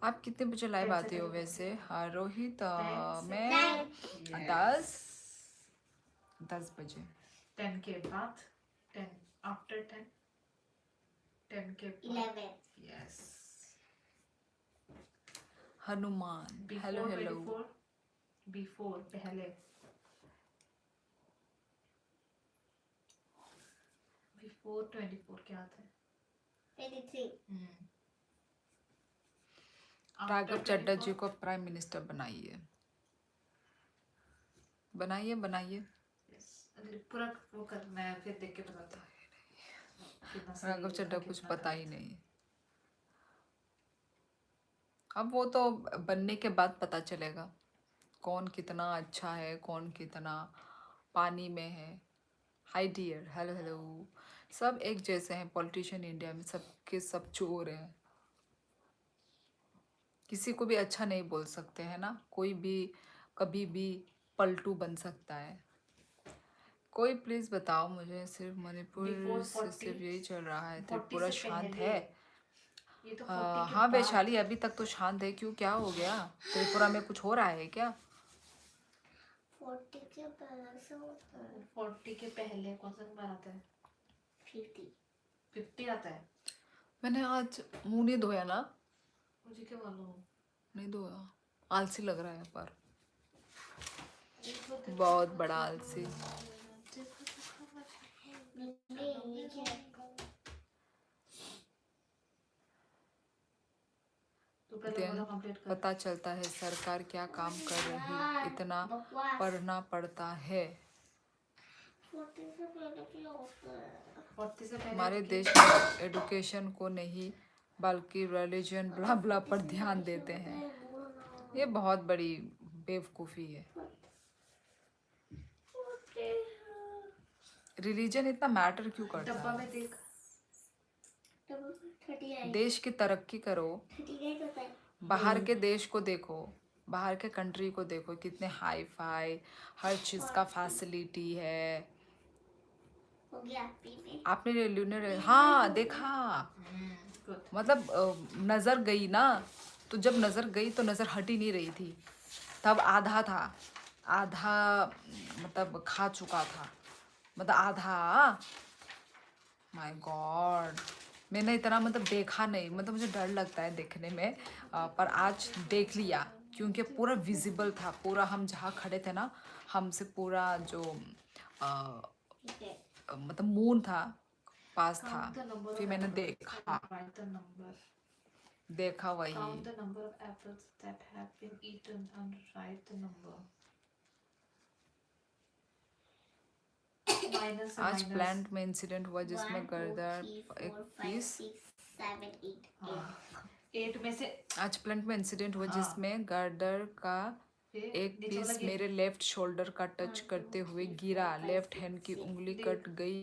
आप कितने बजे लाइव आते हो वैसे? हाँ रोहित, मैं 10 बजे। 10 के बाद 10 after 10 10 के बाद 11. yes Hanuman, before hello hello. 24 before पहले before 24 क्या आता है? 23. राघव चड्ढा जी को प्राइम मिनिस्टर बनाइए, बनाइए बनाइए। अगर पूरा वो कर, मैं फिर देख के बताता हूँ कितना सही राघव लिखा, चड्ढा कुछ कितना पता ही गलत। नहीं। अब वो तो बनने के बाद पता चलेगा कौन कितना अच्छा है, कौन कितना पानी में है। Hi dear, hello hello. सब एक जैसे हैं पॉलिटिशियन इंडिया में, सबके सब चोर हैं। किसी को भी अच्छा नहीं बोल सकते हैं ना, कोई भी कभी भी पलटू बन सकता है। कोई प्लीज बताओ मुझे, सिर्फ मणिपुर Before से 40, सिर्फ यही चल रहा है, 40 त्रिपुरा से शांत पहले, है। ये तो 40 के हाँ बाद। वैशाली अभी तक तो शांत है, क्यों क्या हो गया? त्रिपुरा में कुछ हो रहा है क्या? 40 के पहले से होता है 40 के पहले कौन सा नंबर आता है? 50। 50 आता है। मैंने आज मुंह नहीं धोया ना, मुझे क्या मालूम। नहीं धोया, आलसी लग रहा है पर बहुत बड़ा आलसी। नहीं ये क्या तू पहले दिन वाला कंप्लीट कर। पता चलता है सरकार क्या काम कर रही, इतना बकवास। पढ़ना पड़ता है। 40 से पहले क्या होता है 40 से पहले हमारे की- देश में एडुकेशन को नहीं बल्कि रिलीजन ब्ला ब्ला पर ध्यान देते हैं। ये बहुत बड़ी बेवकूफ़ी है। रिलीजन इतना मैटर क्यों करता डब्बा है? में देख। 38 देश की तरक्की करो, 38 होता है बाहर के देश को देखो, बाहर के कंट्री को देखो, कितने हाई फाई हर चीज़ का फैसिलिटी है। हो गया पीने आपने लूनर हाँ देखा, गुड। मतलब नज़र गई ना, तो जब नज़र गई तो नज़र हट ही नहीं रही थी। तब आधा था, आधा मतलब खा चुका था, मतलब आधा। माय गॉड, मैंने इतना मतलब देखा नहीं, मतलब मुझे डर लगता है देखने में, पर आज देख लिया क्योंकि पूरा विजिबल था। पूरा हम जहाँ खड़े थे ना, हमसे पूरा जो ठीक है मतलब मून था पास था। Count the number फिर of मैंने apples देखा, and write the number. देखा वही। Count the number of apples that have been eaten and write the number. Minus आज माइनस। प्लांट में इंसिडेंट हुआ जिसमें 1 2 गर्दर 3 4 एक 5 पीस। 6 7 8 8 में से आज प्लांट में इंसिडेंट हुआ हाँ। जिसमें गर्दर का फिर एक नीचे वाला पीस गिन। मेरे लेफ्ट शोल्डर का टच One, करते two, हुए three, गिरा। four, five, left six, hand की six. उंगली देख। कट गई,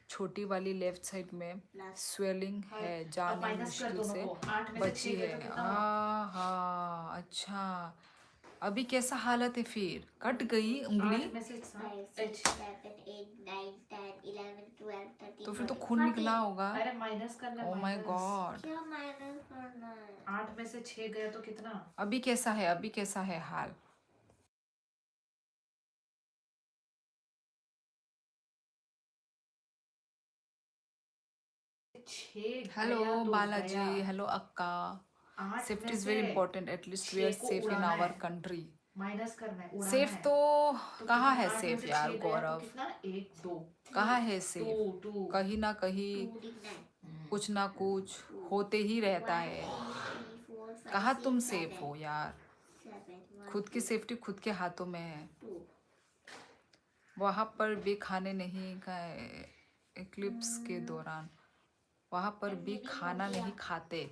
छोटी वाली लेफ्ट साइड में Plus. स्वेलिंग हाँ, है, अब जाने माइनस कर मुश्किल दोनों से को। 8 में से बची 6 गए है। तो कितना हुआ? हाँ हाँ अच्छा, अभी कैसा हालत है? फिर कट गई उंगली 8 में से 5 7 6 7 8 9 10 11 12 13 तो फिर तो 14 खून निकला 14. होगा। अरे माइनस करना ओ माय माइनस। गॉड, क्या माइनस करना है 8 में से 6 गए तो कितना? अभी कैसा है? अभी कैसा है हाल? हेलो बालाजी, हेलो अक्का। 8 सेफ्टी में इज से very important, at least we are 6 को सेफ इन उड़ाना आवर है। कंट्री। माइनस करना है, उड़ाना सेफ है। तो तो कहाँ कितना? है 8 में सेफ से यार 6 गया तो गौरव, कितना? 1 2 कहाँ है सेफ? 2 2 कहीं ना कहीं 2 डिग्री कुछ ना कुछ होते ही रहता है। 1 2 3 4 5 कहाँ 6 तुम 7 सेफ हो यार? 7 खुद की सेफ्टी खुद के हाथों में है। 2 वहाँ पर भी खाने नहीं गए इक्लिप्स के दौरान, वहाँ पर भी खाना नहीं खाते।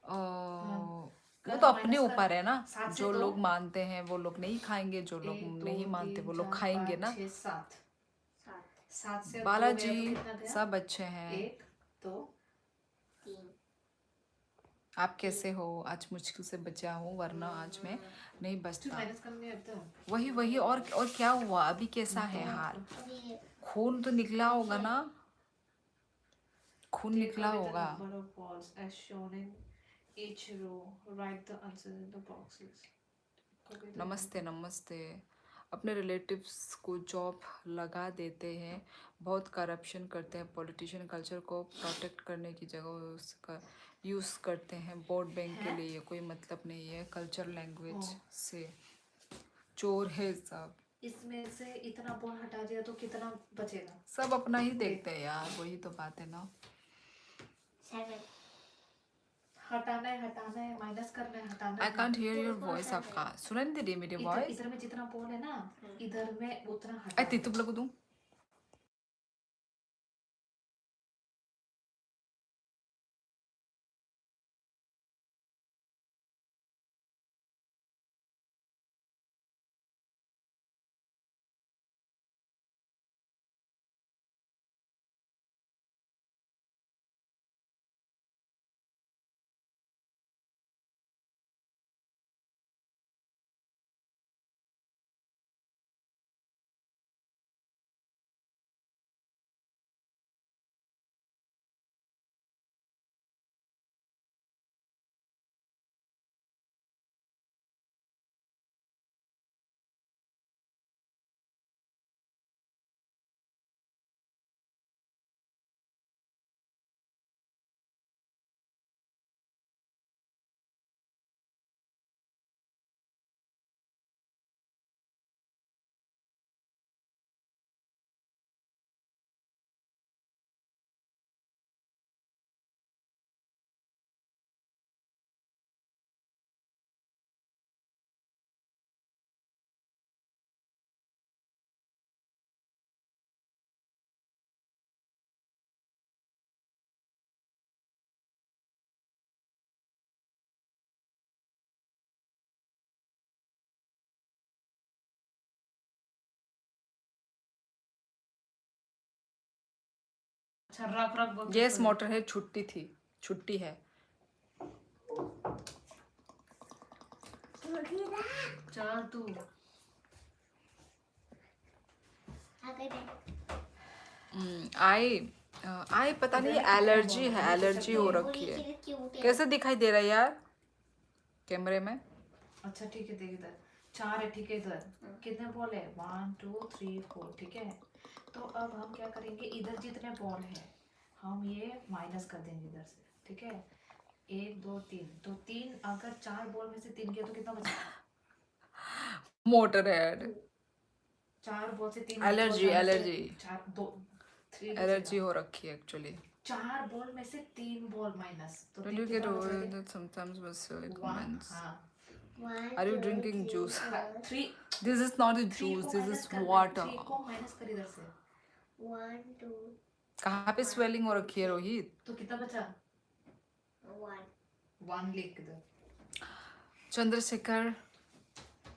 वो तो अपने ऊपर है ना, जो लोग मानते हैं वो लोग नहीं खाएंगे, जो लोग नहीं मानते वो लोग खाएंगे ना। 6 7 7 से 2 गया बालाजी तो कितना गया? सब अच्छे हैं। 1 2 3 आप कैसे हो? आज मुश्किल से बचा हूँ, वरना आज मैं नहीं बचता। माइनस करने आता है। वही वही, और क्या हुआ? अभी कैसा है हाल? अभी खून तो निकला होगा ना, खून Take निकला away the होगा। number of balls as shown in each row. Write the answers in the boxes. नमस्ते नमस्ते। अपने रिलेटिव्स को जॉब लगा देते हैं, बहुत करप्शन करते हैं, पॉलिटिशियन कल्चर को प्रोटेक्ट करने की जगह उसका यूज़ करते हैं वोट बैंक के लिए। कोई मतलब नहीं है, कल्चर लैंग्वेज से चोर है सब। इसमें से इतना बॉल हटा दिया तो कितना बचेगा? सब अपना ही देखते हैं यार, वही तो बात है ना। 7 हटाना है माइनस करना है हटाना आई है। कांट हियर तेरे योर को वॉइस हटाना आपका सुनाई नहीं दे रही मेरी इधर वॉइस इधर में जितना बॉल है ना इधर में उतना आई हटा। तितुप लगू दूं अच्छा रख रख बोल यस मोटर है छुट्टी है चल तू आगे दे आई पता नहीं एलर्जी है एलर्जी हो रखी है क्यूट है कैसे दिखाई दे रहा है यार कैमरे में अच्छा ठीक है देख इधर 4 है ठीक है इधर कितने बॉल है 1 2 3 4 ठीक है। तो अब हम क्या करेंगे इधर जितने बॉल है हम ये माइनस कर देंगे इधर से ठीक है। 1 2 3 तो 3 अगर 4 बॉल में से 3 गया तो कितना बचा। मोटर हेड 4 बॉल से 3 एलर्जी 4 2 3 एलर्जी हो रखी है एक्चुअली 4 बॉल में से 3 बॉल माइनस तो Don't 3 you get कितना over बचा that sometimes with silly one comments? हाँ Are you drinking juice? 3 This is not a 3 juice, को this माइनस is कर water. 3 को माइनस कर इधर से 1 2 कहाँ पे स्वेलिंग हो रखी है रोहित? तो कितना बचा 1 1 लिख इधर। चंद्रशेखर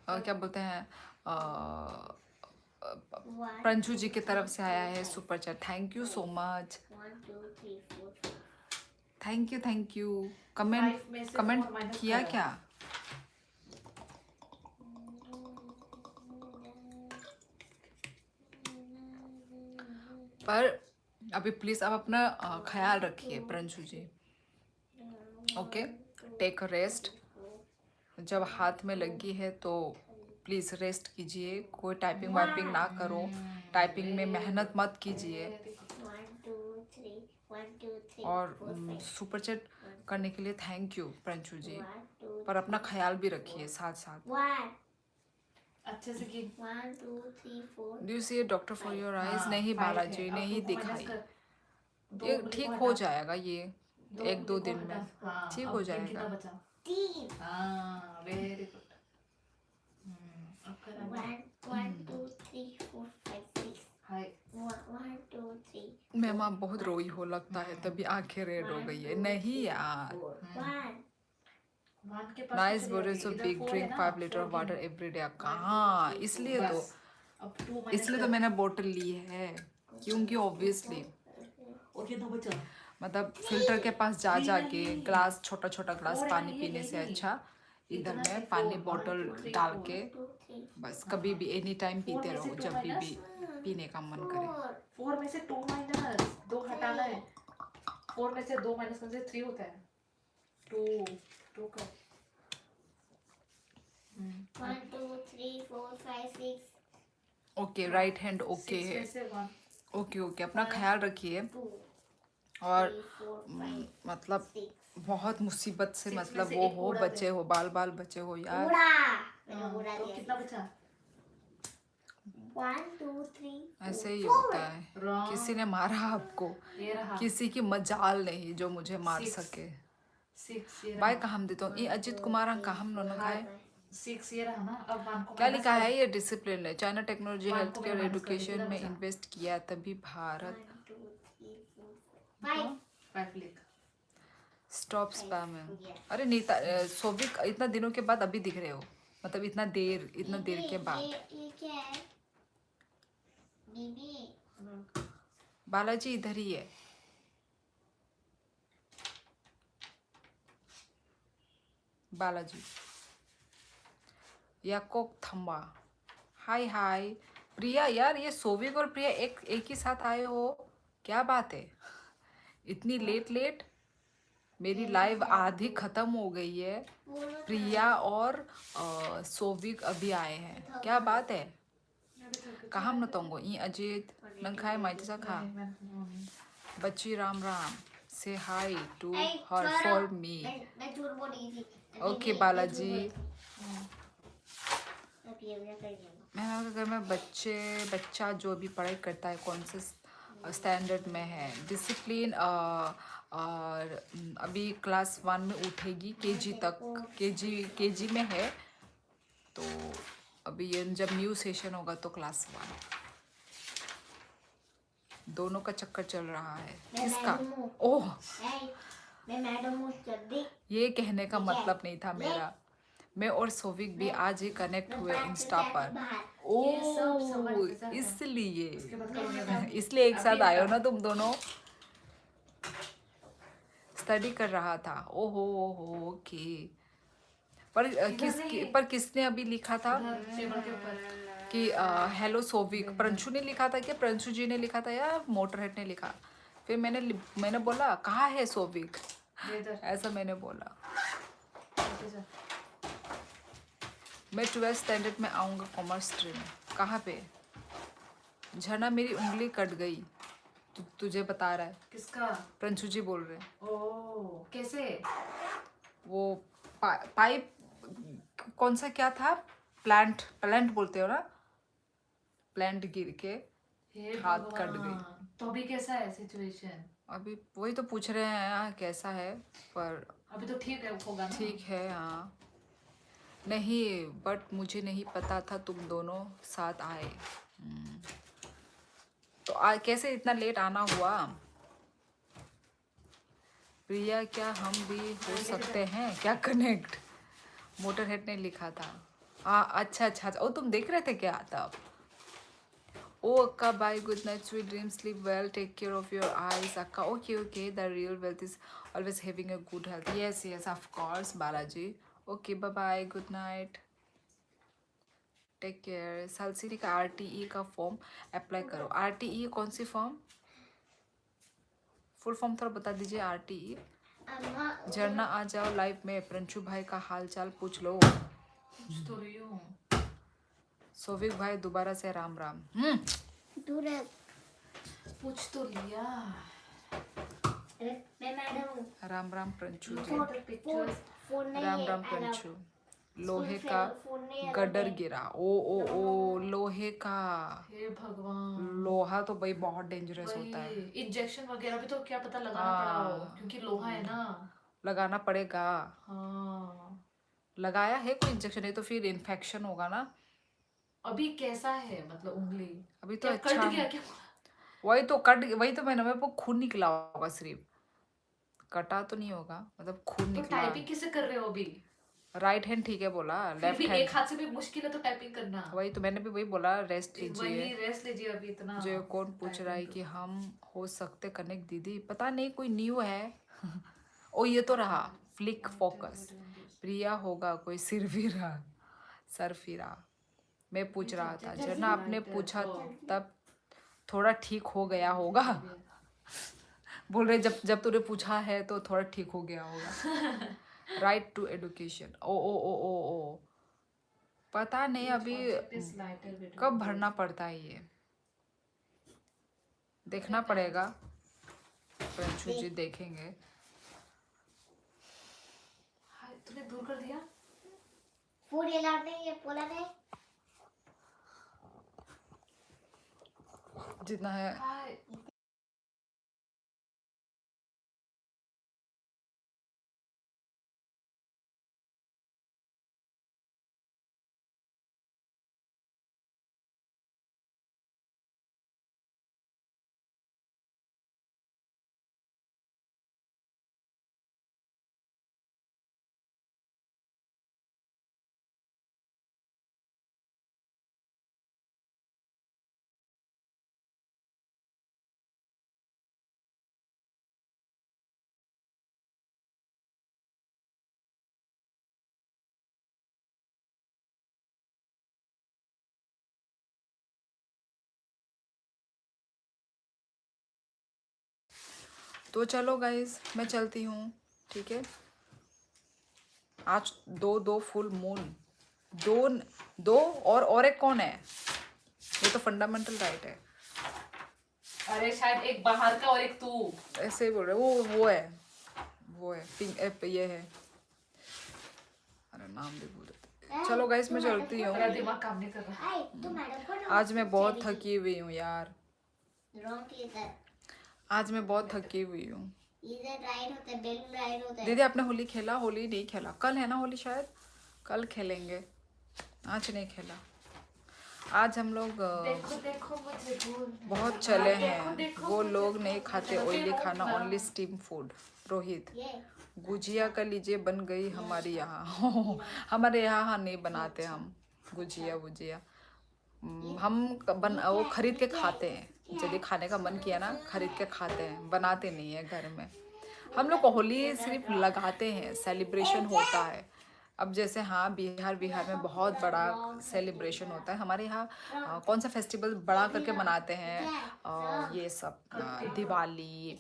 क्या बोलते हैं 1 प्रंजू जी की तरफ से आया है super chat thank you so much 1 2 3 4 thank you Five में से कमेंट 4 minus किया करा। क्या पर अभी प्लीज आप अपना ख्याल रखिए प्रंजू जी ओके टेक रेस्ट जब हाथ में लगी है तो प्लीज रेस्ट कीजिए कोई टाइपिंग वाइपिंग ना करो टाइपिंग में मेहनत मत कीजिए 1 2 3 1 2 3 और सुपर चैट करने के लिए थैंक यू प्रंजू जी 1 2 पर अपना ख्याल भी रखिए साथ साथ 1 अच्छे से गिन 1 2 3 4 do you see doctor for your eyes हाँ, नहीं 5 बालाजी है। अब नहीं 2 को minus दिखाई कर। दो ये उंगली ठीक को हो हटा। जाएगा ये दो एक दो उंगली को दिन में हटा। हाँ, ठीक अब हो गिन जाएगा कितना बचा 3 हाँ वेरी गुड। अब कर 1 2 3 4 5 6 हाय 1 2 3 मैं माँ बहुत रोई हो लगता है तभी आंखें रेड हो गई है नहीं यार 1 1 के पास नाइस तो बोरे चली सो जाएगी। इधर बिग 4 है ड्रिंक ना, 5 लीटर 4 गिन। वाटर एवरी डे कहाँ इसलिए तो बस, अब 2 minus इसलिए तो कर। मैंने बोतल ली है क्योंकि ऑब्वियसली और कितना बचा मतलब फिल्टर के पास जा नहीं, जाके नहीं। ग्लास छोटा छोटा ग्लास और पानी ये पीने से नहीं। अच्छा इधर इतना में से पानी 4, बोतल 1 2 3 डाल 4। के 2 3 बस कभी भी एनी टाइम 4 पीते में से रहो 2 जब भी minus। पीने का मन करे 4 में से 2 माइनस 2 हटाना है। 4 में से 2 माइनस करने से 3 होता है 2 का 1 2 3 4 5 6 ओके राइट हैंड ओके 6 है में से 1 ओके अपना ख्याल रखिए 2 और 3 4 5 मतलब 6 बहुत मुसीबत से 6 में मतलब से वो एक हो उड़ा बच्चे हो बाल बच्चे हो यार उड़ा मैंने हाँ, उड़ा तो दिया कितना बचा 1 2 3 ऐसे ही 4 होता है Wrong। किसी ने मारा आपको ये रहा किसी की मजाल नहीं जो मुझे मार 6। सके 6 ये बाय रहा। काम देता हूँ ये अजित कुमार काम नोनो खाए 6 ये रहा ना, अब 1 को क्या minus लिखा कर। है ये डिसिप्लिन है चाइना टेक्नोलॉजी वन हेल्थ को केयर मैंने minus कर दिया, एजुकेशन किधर में बचा? इन्वेस्ट किया तभी भारत 1 2 3 4 5 5 लिख। Stop spamming Yeah. अरे नीता सोविक इतना दिनों के बाद अभी दिख रहे हो मतलब इतना देर के बाद ये क्या है दीदी बालाजी इधर ही है बालाजी याकोक थम्बा हाय हाय प्रिया यार ये सोविक और प्रिया एक ही साथ आए हो क्या बात है इतनी लेट मेरी लाइव आधी खत्म हो गई है प्रिया और सोविक अभी आए हैं क्या बात है कहाँ न तोंगो ई अजित नंखाए माइती सा खा बच्ची राम राम से हाय टू हर फॉर मी मैं झूठ बोली थी ओके बालाजी अब ये मैं कर दूंगा मैं घर में बच्चा जो भी पढ़ाई करता है कौन से स्टैंडर्ड में है डिसिप्लिन और अभी क्लास 1 में उठेगी केजी तक केजी में है तो अभी ये जब न्यू सेशन होगा तो क्लास 1 दोनों का चक्कर चल रहा है किसका ओह मैं मैडम हूँ जल्दी ये कहने का मतलब नहीं था मेरा मैं और सोविक भी आज ही कनेक्ट हुए इंस्टा पर ओ इसलिए इसलिए एक साथ आए हो ना तुम दोनों स्टडी कर रहा था ओहो ओके पर किसने अभी लिखा था टेबल के ऊपर कि हेलो सोविक प्रंशु ने लिखा था क्या प्रंशु जी ने लिखा था या मोटरहेड ने लिखा फिर मैंने बोला कहाँ है सोविक इधर ऐसा मैंने बोला इधर। मैं 12th स्टैंडर्ड में आऊँगा कॉमर्स स्ट्रीम कहाँ पे झरना मेरी उंगली कट गई तुझे बता रहा है किसका? प्रंशु जी बोल रहे हैं ओ कैसे? वो पाइप कौन सा क्या था प्लांट बोलते हो ना प्लांट गिर के हे हाथ कट भगवान, गई तो अभी कैसा है सिचुएशन? अभी वही तो पूछ रहे हैं कैसा है पर अभी तो ठीक है होगा ना? ठीक है हाँ नहीं बट मुझे नहीं पता था तुम दोनों साथ आए तो कैसे इतना लेट आना हुआ प्रिया क्या हम भी हो सकते हैं क्या कनेक्ट मोटरहेड ने लिखा था हाँ अच्छा ओ तुम देख रहे थे क्या तब ओ अक्का bye good night sweet dream sleep well take care of your eyes अक्का okay the real wealth is always having a good health yes of course Balaji okay bye bye good night take care सालसिरी का आरटीई का फॉर्म अप्लाई करो आरटीई कौन सी फॉर्म फुल फॉर्म थोड़ा बता दीजिए आरटीई झरना आ जाओ लाइव में प्रंशु भाई का हाल चाल पूछ लो पूछ तो रही हूँ। सोविक भाई दोबारा से राम राम दूर है पूछ तो लिया। मैं मैडम हूँ राम राम प्रंशु जी फोन नहीं राम है राम प्रंशु लोहे का गडर गिरा ओ लोहे का हे भगवान, लोहा तो भाई बहुत डेंजरस होता है वही इंजेक्शन वगैरह भी तो क्या पता लगाना पड़ा हो क्योंकि लोहा है ना। लगाना पड़ेगा हाँ लगाया है कोई इंजेक्शन है तो फिर इन्फेक्शन होगा ना अभी कैसा है मतलब उंगली? अभी तो क्या अच्छा कट गया क्या? वही तो मैंने वो खून निकला होगा सिर्फ कटा तो नहीं होगा मतलब खून तो निकला टाइपिंग किसे कर रहे हो अभी? राइट हैंड ठीक है बोला फिर लेफ्ट भी हैंड एक हाथ से भी मुश्किल है तो टाइपिंग करना। वही तो मैंने भी वही बोला रेस्ट लीजिए वही रेस्ट लीजिए अभी इतना। जो कौन पूछ रहा है कि हम हो सकते कनेक्ट दीदी पता नहीं कोई न्यू है ओ ये तो रहा फ्लिक फोकस प्रिया होगा कोई सर फिरा मैं पूछ रहा था जरना आपने पूछा तब थोड़ा ठीक हो गया होगा बोल रहे जब तूने पूछा है तो थोड़ा ठीक हो गया होगा राइट टू एडुकेशन ओ पता नहीं अभी कब भरना पड़ता है ये देखना पड़ेगा प्रंशु जी देखेंगे तूने दूर कर दिया फोन ये लाते ये बोला नहीं जितना है तो चलो गाइस, मैं चलती हूँ, ठीक है। आज दो फुल मून, दो दो और एक कौन है? ये तो फंडामेंटल राइट है। अरे शायद एक बाहर का और एक तू। ऐसे ही बोल रहे, वो है पिंक, ये है, अरे नाम भी भूल रहे। चलो गाइस, मैं चलती मेरा हूँ। दिमाग काम नहीं कर रहा। तो मैडम को आज मैं बहुत थकी हुई हूँ यार, रॉन्ग इधर आज मैं बहुत थकी हुई हूँ। इधर राइट होता है, बेलून राइट होता है। दीदी आपने होली खेला? होली नहीं खेला, कल है ना होली, शायद कल खेलेंगे, आज नहीं खेला। आज हम लोग देखो देखो मुझे भूल। बहुत चले देखो, हैं। देखो, वो मुझे लोग भूल। नहीं खाते ऑयली खाना, ओनली स्टीम फूड। रोहित, ये गुजिया का लीजिए बन गई हमारे यहाँ। हमारे यहाँ नहीं बनाते हम गुजिया वुजिया। वो खरीद के खाते हैं, यदि खाने का मन किया ना खरीद के खाते हैं, बनाते नहीं है घर में। हम लोग होली सिर्फ लगाते हैं, सेलिब्रेशन होता है। अब जैसे हाँ, बिहार में बहुत बड़ा सेलिब्रेशन होता है। हमारे यहाँ कौन सा फेस्टिवल बड़ा करके मनाते हैं, ये सब दिवाली,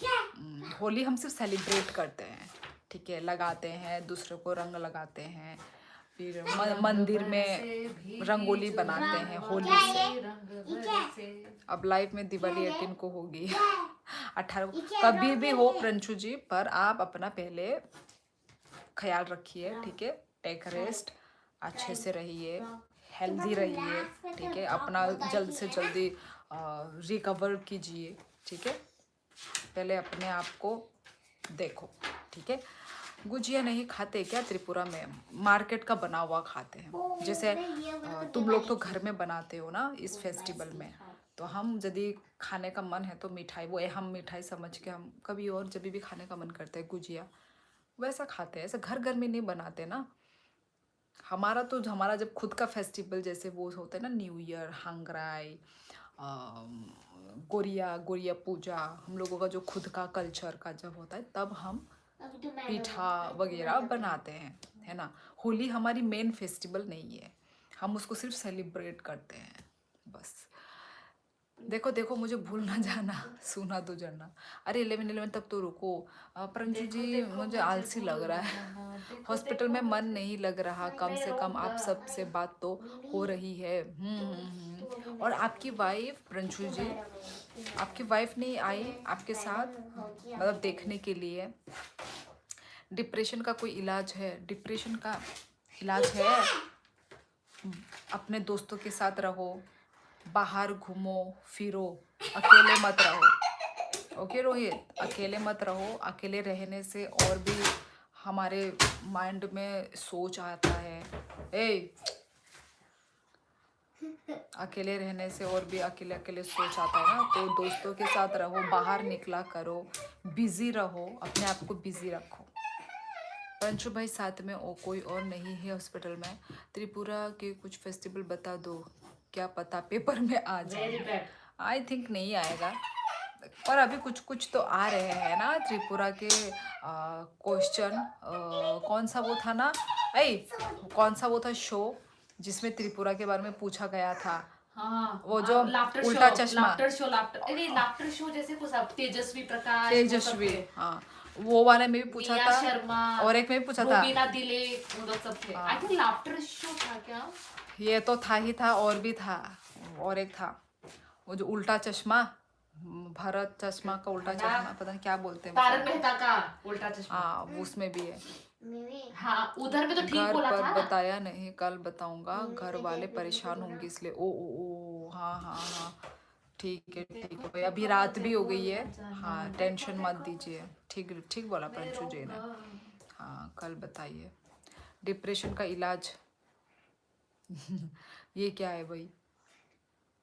होली हम सिर्फ सेलिब्रेट करते हैं, ठीक है। लगाते हैं, दूसरे को रंग लगाते हैं, फिर मंदिर में रंगोली बनाते हैं होली से। अब लाइफ में दिवाली 18 को होगी, 18 को, कभी भी हो प्रंशु जी, पर आप अपना पहले ख्याल रखिए, ठीक है। टेक रेस्ट, अच्छे से रहिए, हेल्दी रहिए, ठीक है। अपना जल्द से जल्दी रिकवर कीजिए, ठीक है। पहले अपने आप को देखो, ठीक है। गुजिया नहीं खाते क्या त्रिपुरा में? मार्केट का बना हुआ खाते हैं। जैसे तुम लोग तो घर में बनाते हो ना इस फेस्टिवल में, तो हम यदि खाने का मन है तो मिठाई, वो हम मिठाई समझ के हम कभी और जब भी खाने का मन करता है गुजिया वैसा खाते हैं। ऐसा घर घर में नहीं बनाते ना। हमारा जब खुद का फेस्टिवल जैसे वो होता है ना, न्यू ईयर, हंगराई, गोरिया पूजा, हम लोगों का जो खुद का कल्चर का जब होता है तब हम पीठा वगैरह बनाते हैं, है ना। होली हमारी मेन फेस्टिवल नहीं है, हम उसको सिर्फ सेलिब्रेट करते हैं बस। देखो देखो, मुझे भूल ना जाना, सुना तो जाना। अरे 11 तक तो रुको। परंजू जी, मुझे आलसी लग रहा है, हॉस्पिटल में मन नहीं लग रहा। कम से कम आप सब से बात तो हो रही है। और आपकी वाइफ परंजू जी, आपकी वाइफ नहीं आई आपके साथ, मतलब देखने के लिए? डिप्रेशन का कोई इलाज है? डिप्रेशन का इलाज है, अपने दोस्तों के साथ रहो, बाहर घूमो फिरो, अकेले मत रहो। ओके रोहित, अकेले मत रहो। अकेले रहने से और भी हमारे माइंड में सोच आता है। अकेले रहने से और भी अकेले सोच आता है ना। तो दोस्तों के साथ रहो, बाहर निकला करो, बिजी रहो, अपने आप को बिजी रखो। पंचू भाई साथ में कोई और नहीं है हॉस्पिटल में? त्रिपुरा के कुछ फेस्टिवल बता दो, क्या पता पेपर में आ जाए। आई थिंक नहीं आएगा, पर अभी कुछ तो आ रहे हैं ना त्रिपुरा के क्वेश्चन। कौन सा वो था ना, कौन सा वो था शो जिसमें त्रिपुरा के बारे में पूछा गया था? हाँ, वो जो उल्टा चश्मा, लाफ्टर शो जैसे कुछ, तेजस्वी प्रकाश, तेजस्वी, हाँ वो वाले में भी पूछा था, शर्मा, और एक में भी पूछा था, रूबीना दिले, वो लोग सब थे। आई थिंक लाफ्टर शो था क्या? ये तो था ही था, और भी था, और एक था वो जो उल्टा चश्मा, भारत चश्मा का उल्टा चश्मा, पता नहीं क्या बोलते हैं, तारक मेहता का उल्टा चश्मा। हाँ उसमें भी है। हाँ उधर में तो ठीक घर बोला पर था। बताया नहीं, कल बताऊंगा, घर वाले परेशान होंगे इसलिए। ओ हाँ हाँ हाँ, ठीक है भाई, अभी रात भी हो गई है, हाँ टेंशन मत दीजिए। ठीक बोला पंचू जी ने, हाँ कल बताइए। डिप्रेशन का इलाज ये क्या है भाई?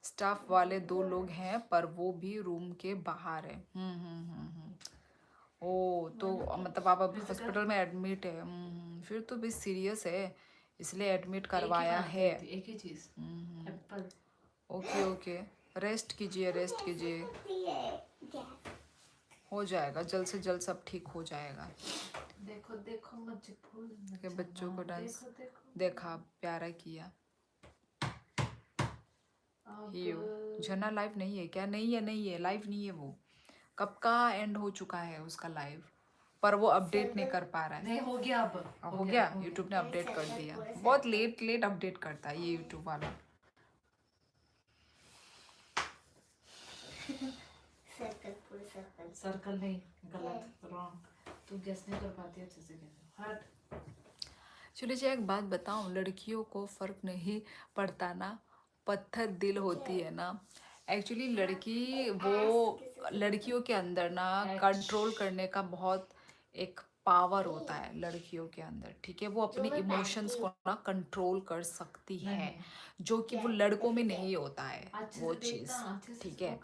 स्टाफ वाले 2 लोग हैं पर वो भी रूम के बाहर है। ओ तो मतलब आप अभी हॉस्पिटल में एडमिट है। फिर तो भी सीरियस है, इसलिए एडमिट करवाया है। एक ही चीज, एप्पल। ओके, रेस्ट कीजिए, हो जाएगा, जल्द से जल्द सब ठीक हो जाएगा। देखो मुझे भूल के बच्चों को डांस देखा, प्यारा किया। झरना लाइव नहीं है क्या? नहीं है, लाइव नहीं है वो। कब का एंड हो चुका है उसका लाइव, पर वो अपडेट नहीं कर पा रहा है। नहीं हो गया अब हो गया, यूट्यूब ने अपडेट कर दिया। बहुत लेट अपडेट करता है ये यूट्यूब वाला। सर्कल पूरे सर्कल। सर्कल नहीं, गलत, रॉन्ग। तू गेस नहीं कर पाती अच्छे से। हट। चलिए जी, एक बात बताऊं, लड़कियों को फर्क नहीं पड़ता ना, पत्थर दिल होती है ना। एक्चुअली लड़की वो लड़कियों के अंदर ना कंट्रोल करने का बहुत एक पावर होता है लड़कियों के अंदर, ठीक है। वो अपनी इमोशंस को ना कंट्रोल कर सकती है, जो कि वो लड़कों में नहीं होता है वो चीज़, ठीक है।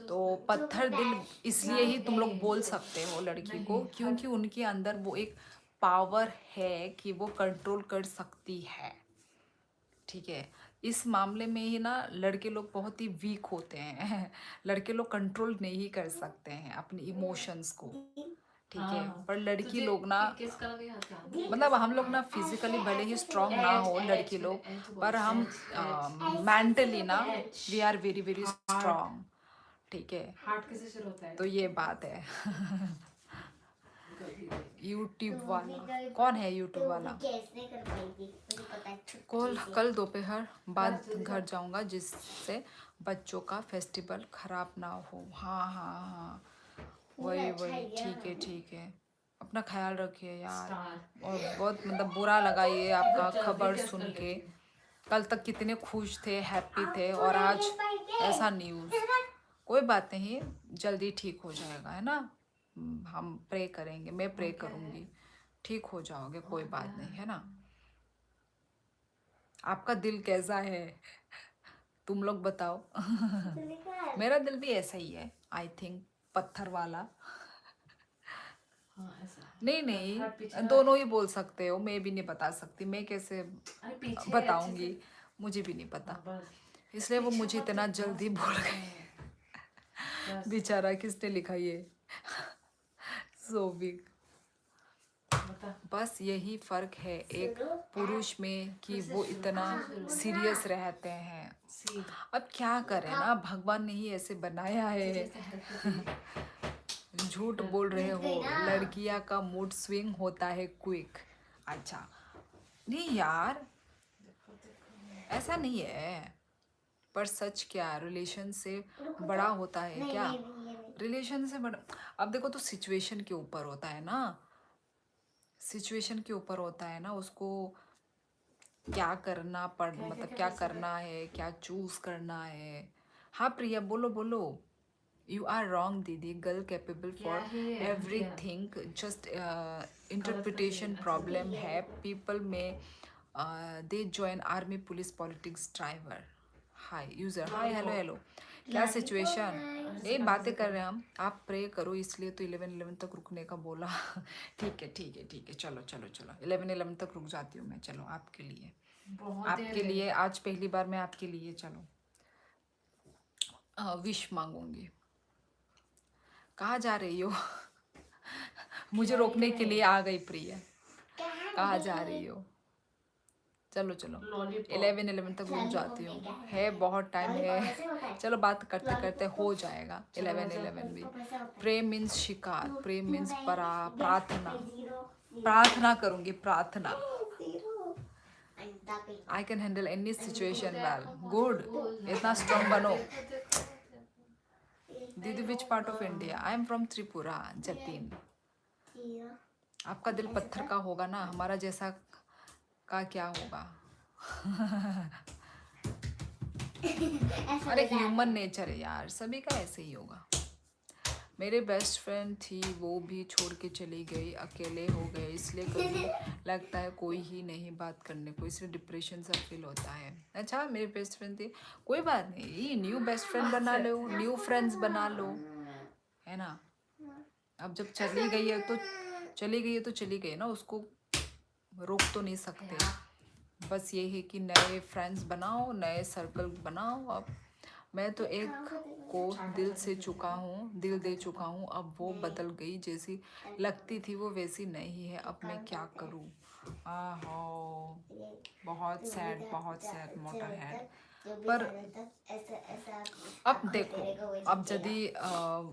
तो पत्थर दिल इसलिए ही तुम लोग बोल सकते हो लड़की को, क्योंकि उनके अंदर वो एक पावर है कि वो कंट्रोल कर सकती है, ठीक है। इस मामले में ही ना लड़के लोग बहुत ही वीक होते हैं लड़के लोग कंट्रोल नहीं कर सकते हैं अपने इमोशंस को, ठीक है। पर लड़की लोग ना, मतलब हम लोग ना फिजिकली भले ही स्ट्रांग ना हो लड़की लोग, पर हम मेंटली ना we are very very strong, ठीक है। हार्ट कैसे शुरू होता है? तो ये बात है यूट्यूब वाला कौन है? यूट्यूब वाला गेस नहीं कर पाएगी, मुझे पता है। कल दोपहर बाद घर जाऊंगा, जिससे बच्चों का फेस्टिवल खराब ना हो। हाँ हाँ हाँ, वही ठीक है। अपना ख्याल रखिए यार। और बहुत मतलब बुरा लगा ये आपका खबर सुन के। कल तक कितने खुश थे, हैप्पी थे, और आज ऐसा न्यूज़। कोई बात नहीं, जल्दी ठीक हो जाएगा, है ना। हम प्रे करेंगे, मैं प्रे करूँगी, ठीक हो जाओगे, कोई बात नहीं, है ना। आपका दिल कैसा है तुम लोग बताओ मेरा दिल भी ऐसा ही है, आई थिंक, पत्थर वाला। हाँ, ऐसा। नहीं, दोनों ही बोल सकते हो, मैं भी नहीं बता सकती, मैं कैसे बताऊंगी, मुझे भी नहीं पता, इसलिए वो मुझे इतना जल्दी बोल गए बेचारा। किसने लिखा ये सोबिक। बस यही फर्क है एक पुरुष में कि वो इतना सीरियस रहते हैं। अब क्या करें ना, भगवान ने ही ऐसे बनाया है झूठ बोल रहे हो, लड़कियां का मूड स्विंग होता है क्विक। अच्छा नहीं यार, ऐसा नहीं है, पर सच क्या, रिलेशन से बड़ा होता है क्या? रिलेशन से बड़ा, अब देखो तो सिचुएशन के ऊपर होता है ना, सिचुएशन के ऊपर होता है ना, उसको क्या करना पड़, मतलब क्या करना है, क्या चूज करना है। हाँ प्रिया, बोलो बोलो। यू आर रॉन्ग दीदी, girl capable for everything, just interpretation problem है। पीपल में they join army, police, politics, driver. Hi user, hi hello hello, क्या सिचुएशन, ये बातें कर रहे हैं हम। आप प्रे करो, इसलिए तो 11 तक रुकने का बोला ठीक है, चलो चलो चलो, 11 तक रुक जाती हूँ मैं, चलो आपके लिए, आपके लिए आज पहली बार मैं आपके लिए, चलो विश मांगूंगी। कहाँ जा रही हो मुझे रोकने के लिए आ गई प्रिया, कहाँ जा रही हो? चलो चलो, 11 तक रुक जाती हूँ, है बहुत टाइम है, चलो बात करते करते हो जाएगा 11 भी। प्रे मीन्स शिकार, प्रे मीन्स प्रार्थना, प्रार्थना करूँगी, प्रार्थना। I can handle any situation well, good, इतना स्ट्रॉन्ग बनो। दीदी which part of India? I am from Tripura, Jatin. आपका दिल पत्थर का होगा ना, हमारा जैसा का क्या होगा अरे ह्यूमन नेचर है यार, सभी का ऐसे ही होगा। मेरे बेस्ट फ्रेंड थी, वो भी छोड़ के चली गई, अकेले हो गए, इसलिए कभी लगता है कोई ही नहीं बात करने को, इसलिए डिप्रेशन सा फील होता है। अच्छा मेरी बेस्ट फ्रेंड थी, कोई बात नहीं, न्यू बेस्ट फ्रेंड बना लो, न्यू फ्रेंड्स बना लो, है ना। अब जब चली गई है तो चली गई ना, उसको रोक तो नहीं सकते। बस ये है कि नए फ्रेंड्स बनाओ, नए सर्कल बनाओ। अब मैं तो एक को दिल दे चुका हूँ, अब वो बदल गई, जैसी लगती थी वो वैसी नहीं है, अब मैं क्या करूँ? आहो, बहुत सैड मोटा है। पर अब खुद देखो, करेगा वो अब जीतेगा। यदि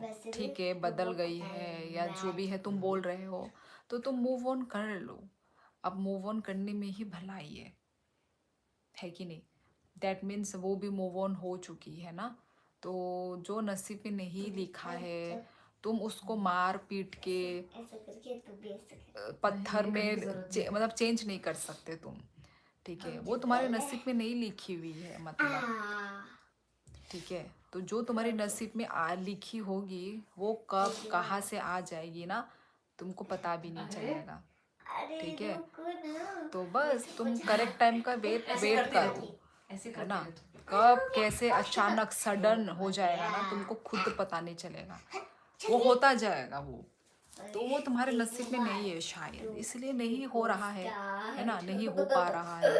वैसे भी ठीक है बदल तुमको गई पता है या जो भी है मैं तुम बोल रहे हो, तो तुम मूव ऑन कर लो। अब मूव ऑन करने में ही भलाई है कि नहीं? दैट मीन्स वो भी मूव ऑन हो चुकी है ना, तो जो नसीब में नहीं लिखा है तुम उसको मार पीट के ऐसा करके तू भी ऐसा कर। पत्थर नहीं, करने में की जरूरत नहीं। मतलब चेंज नहीं कर सकते तुम, ठीक है? वो तुम्हारे नसीब में नहीं लिखी हुई है मतलब, ठीक है? तो जो तुम्हारे नसीब में लिखी होगी वो कब कहाँ से आ जाएगी ना, तुमको पता भी नहीं अरे चलेगा, अरे ठीक है? रुको ना। तो बस तुम करेक्ट टाइम का वेट ऐसे करती करो, रहती, ऐसे है करती ना? रहती। कब कैसे अचानक सडन हो जाएगा ना, तुमको खुद पता नहीं चलेगा, वो होता जाएगा वो। तो वो तुम्हारे नसीब में नहीं है शायद, इसलिए नहीं हो रहा है ना, नहीं हो पा रहा है।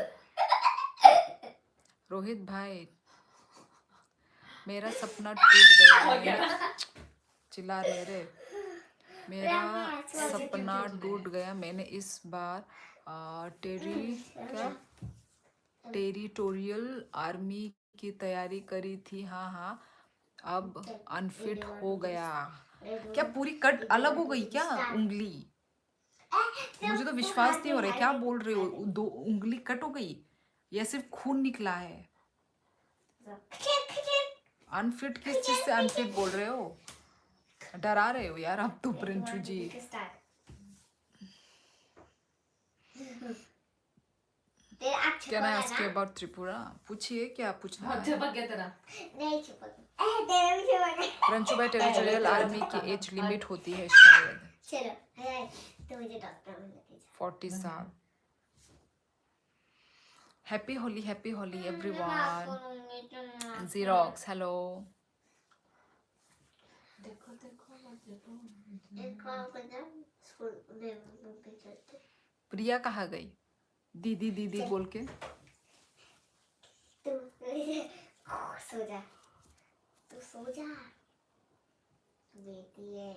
रोहित भाई, मेरा सपना टूट गया, हो मैंने गया। चिल्ला रहे रे, मेरा सपना टूट गया, मैंने इस बार क्या टेरिटोरियल आर्मी की तैयारी करी थी, हाँ हाँ, अब अनफिट हो गया। क्या पूरी कट अलग हो गई क्या उंगली? मुझे तो विश्वास नहीं हो रहा है, क्या बोल रहे हो? दो उंगली कट हो गई या सिर्फ खून निकला है? अनफिट किस चीज से अनफिट बोल रहे हो? डरा रहे हो यार अब तो Princhu ji. Can I ask you about Tripura? पूछिए, क्या पूछना बहुत है? झपक गया तेरा। नहीं छुपा तेरा भी छुपा। प्रिंचू भाई, टेरिटोरियल आर्मी की एज लिमिट होती है शायद चलो तो मुझे डॉक्टर बनने दीजिए। 40 साल। Happy Holi everyone. Xerox hello. देखो देखो देखो। एक काम करना स्कूल में भी चलते। प्रिया कहाँ गई? दीदी दीदी बोल के। तू सो जा, तू सो जा बेटी है।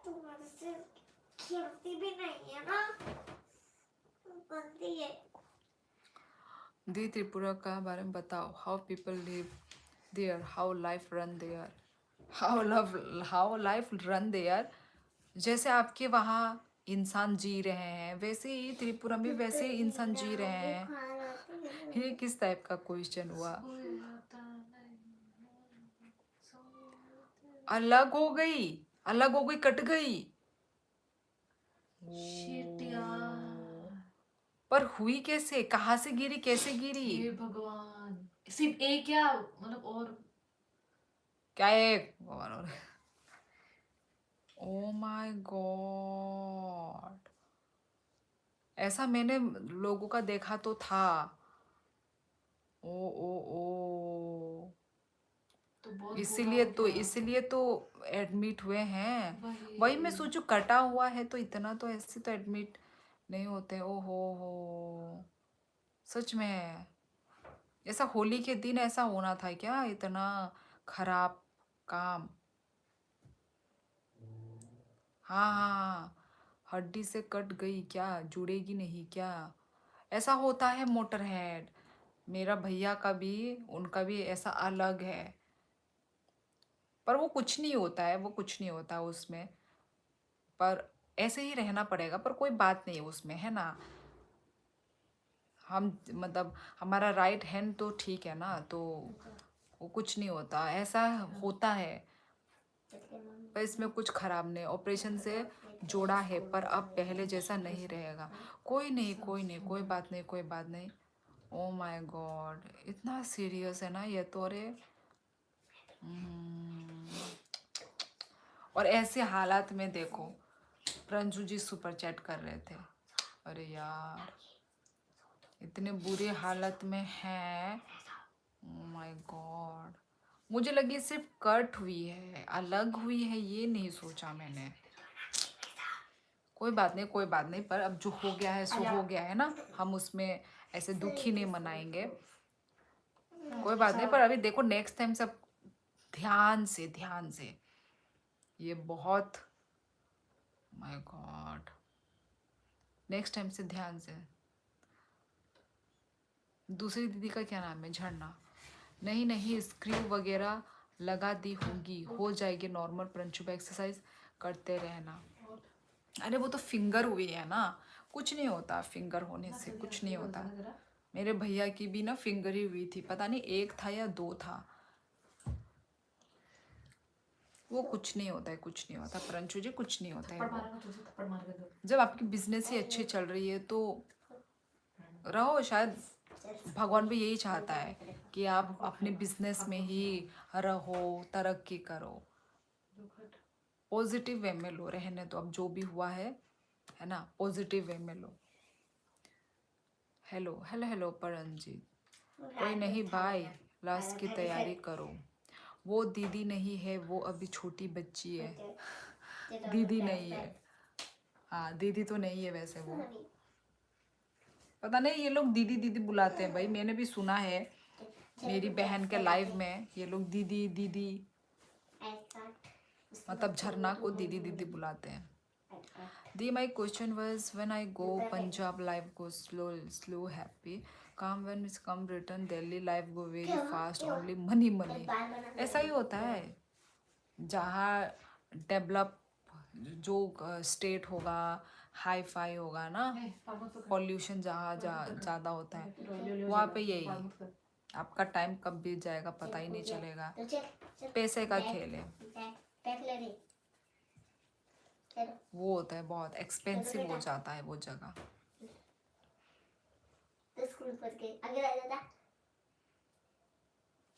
तुम्हारे से खेलती भी नहीं है ना, बनती है। दी त्रिपुरा का बारे में बताओ। How people live there, how life run there, how life run there. जैसे आपके वहाँ इंसान जी रहे हैं वैसे ही त्रिपुरा में वैसे ही इंसान जी रहे हैं। ये किस टाइप का क्वेश्चन हुआ? अलग हो गई, अलग हो गई, कट गई। Shit यार। पर हुई कैसे, कहाँ से गिरी, कैसे गिरी? हे भगवान, सिर्फ एक क्या मतलब और। क्या एक और? ओ माय गॉड, ऐसा मैंने लोगों का देखा तो था। ओ ओ ओ, तो बहुत बुरा इसीलिए हो तो गया। इसीलिए तो एडमिट हुए हैं। वही। वही मैं सोचू, कटा हुआ है तो इतना तो ऐसे तो एडमिट नहीं होते। ओ हो, सच में ऐसा होली के दिन ऐसा होना था क्या? इतना खराब काम। हाँ हाँ हाँ, हड्डी से कट गई क्या, जुड़ेगी नहीं क्या? ऐसा होता है मोटर हेड। मेरा भैया का भी, उनका भी ऐसा अलग है, पर वो कुछ नहीं होता है, वो कुछ नहीं होता है उसमें, पर ऐसे ही रहना पड़ेगा, पर कोई बात नहीं है उसमें, है ना? हम मतलब हमारा राइट हैंड तो ठीक है ना, तो वो कुछ नहीं होता, ऐसा होता है। पर इसमें कुछ खराब नहीं, ऑपरेशन से जोड़ा है, पर अब पहले जैसा नहीं रहेगा। कोई नहीं, कोई नहीं, कोई बात नहीं, कोई बात नहीं। ओ माय गॉड, इतना सीरियस है ना ये तो, अरे और ऐसे हालात में देखो, रंजू जी सुपर चैट कर रहे थे। अरे यार, इतने बुरे हालत में हैं। ओ माय गॉड, मुझे लगी सिर्फ कट हुई है, अलग हुई है, ये नहीं सोचा मैंने। कोई बात नहीं, कोई बात नहीं, पर अब जो हो गया है सो हो गया है ना, हम उसमें ऐसे दुखी नहीं मनाएंगे। कोई बात नहीं, पर अभी देखो नेक्स्ट टाइम सब ध्यान से, ध्यान से, ये बहुत, माय गॉड, नेक्स्ट टाइम से ध्यान से। दूसरी दीदी का क्या नाम है? झरना। नहीं नहीं, स्क्रू वगैरह लगा दी होगी, हो जाएगी नॉर्मल। प्रंशुबा एक्सरसाइज करते रहना। अरे वो तो फिंगर हुई है ना, कुछ नहीं होता फिंगर होने से, कुछ नहीं होता। मेरे भैया की भी ना फिंगर ही हुई थी, पता नहीं 1 था या 2 था। वो कुछ नहीं होता है, कुछ नहीं होता प्रंशु जी, कुछ नहीं होता है वो। जब आपकी बिजनेस ही अच्छी चल रही है तो रहो। शायद भगवान भी यही चाहता है कि आप अपने बिजनेस में ही रहो, तरक्की करो। पॉजिटिव वे में लो, रहने दो। अब जो भी हुआ है ना, पॉजिटिव वे में लो। Hello hello hello Paramjit. कोई नहीं भाई, लास्ट की तैयारी करो। वो दीदी नहीं है, वो अभी छोटी बच्ची है। दीदी नहीं है। हाँ दीदी तो नहीं है वैसे वो। पता नहीं ये लोग दीदी दीदी बुलाते हैं भाई, मैंने भी सुना है मेरी बहन के लाइव में ये लोग दीदी दीदी, मतलब झरना को दीदी दीदी बुलाते हैं। दी my question was when I go Punjab life go slow happy calm, when it's come return Delhi life go very fast only money money. ऐसा ही होता है, जहाँ डेवलप जो स्टेट होगा, हाई फाई होगा ना, पॉल्यूशन जहाँ ज़्यादा होता है, वहाँ पे यही आपका टाइम कब बीत जाएगा पता ही नहीं चलेगा। पैसे का खेल है, वो होता है, बहुत एक्सपेंसिव हो जाता है वो जगह।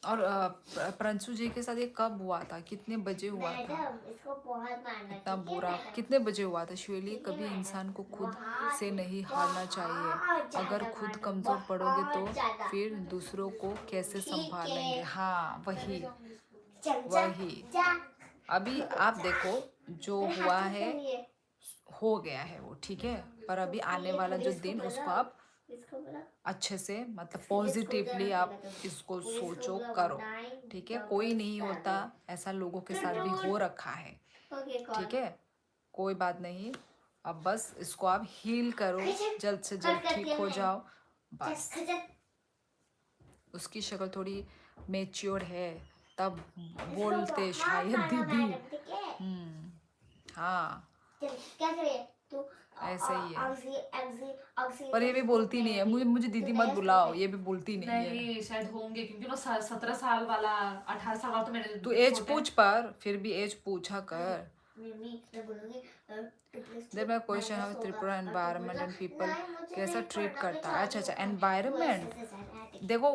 और प्रंशु जी के साथ ये कब हुआ था, कितने बजे हुआ था? इसको बहुत मारना इतना बुरा कितने बजे हुआ था? शिवली, कभी इंसान को खुद से नहीं हारना चाहिए। अगर खुद कमजोर पड़ोगे तो फिर दूसरों को कैसे संभालेंगे? हाँ वही वही। अभी आप देखो जो हुआ है हो गया है वो, ठीक है, पर अभी आने वाला जो दिन उसको आप अच्छे से, मतलब पॉजिटिवली आप इसको सोचो, करो, ठीक है। कोई नहीं होता ऐसा, लोगों के साथ भी हो रखा है, ठीक है, कोई बात नहीं। अब बस इसको आप हील करो, जल्द से जल्द ठीक हो जाओ बस। उसकी शक्ल थोड़ी मेच्योर है, तब बोलते शायद दीदी। हाँ ऐसे ही है, पर ये भी बोलती नहीं है। मुझे दीदी मत बुलाओ, ये भी बोलती नहीं है। नहीं शायद होंगे, क्योंकि वो 17 साल वाला 18 साल वाला तो मेरे तू एज पूछ, पर फिर भी एज पूछा कर। There my question how Tripura environment and people कैसा ट्रीट करता है? अच्छा अच्छा, एनवायरनमेंट देखो,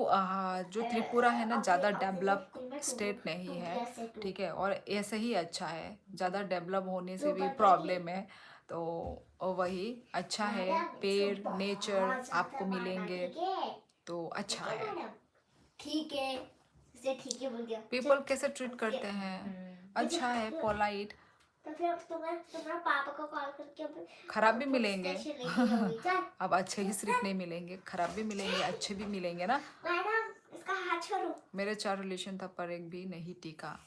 जो त्रिपुरा है ना, ज़्यादा डेवलप स्टेट नहीं है, ठीक है, और ऐसे ही अच्छा है। ज़्यादा डेवलप होने से भी प्रॉब्लम है, तो वही अच्छा है। पेड़ नेचर आपको मिलेंगे तो अच्छा है। ठीक है, इसे ठीक है बोल दिया। पीपल कैसे ट्रीट करते हैं? अच्छा है, पोलाइट। तो फिर तुम्हारा पापा को कॉल करके खराब भी मिलेंगे स्टेशन लेके जाओगी, चल। अब अच्छे ही सिर्फ नहीं मिलेंगे, खराब भी मिलेंगे, अच्छे भी मिलेंगे ना। मैडम इसका हाथ छोड़ो। मेरे 4 रिलेशन था पर एक भी नहीं टिका।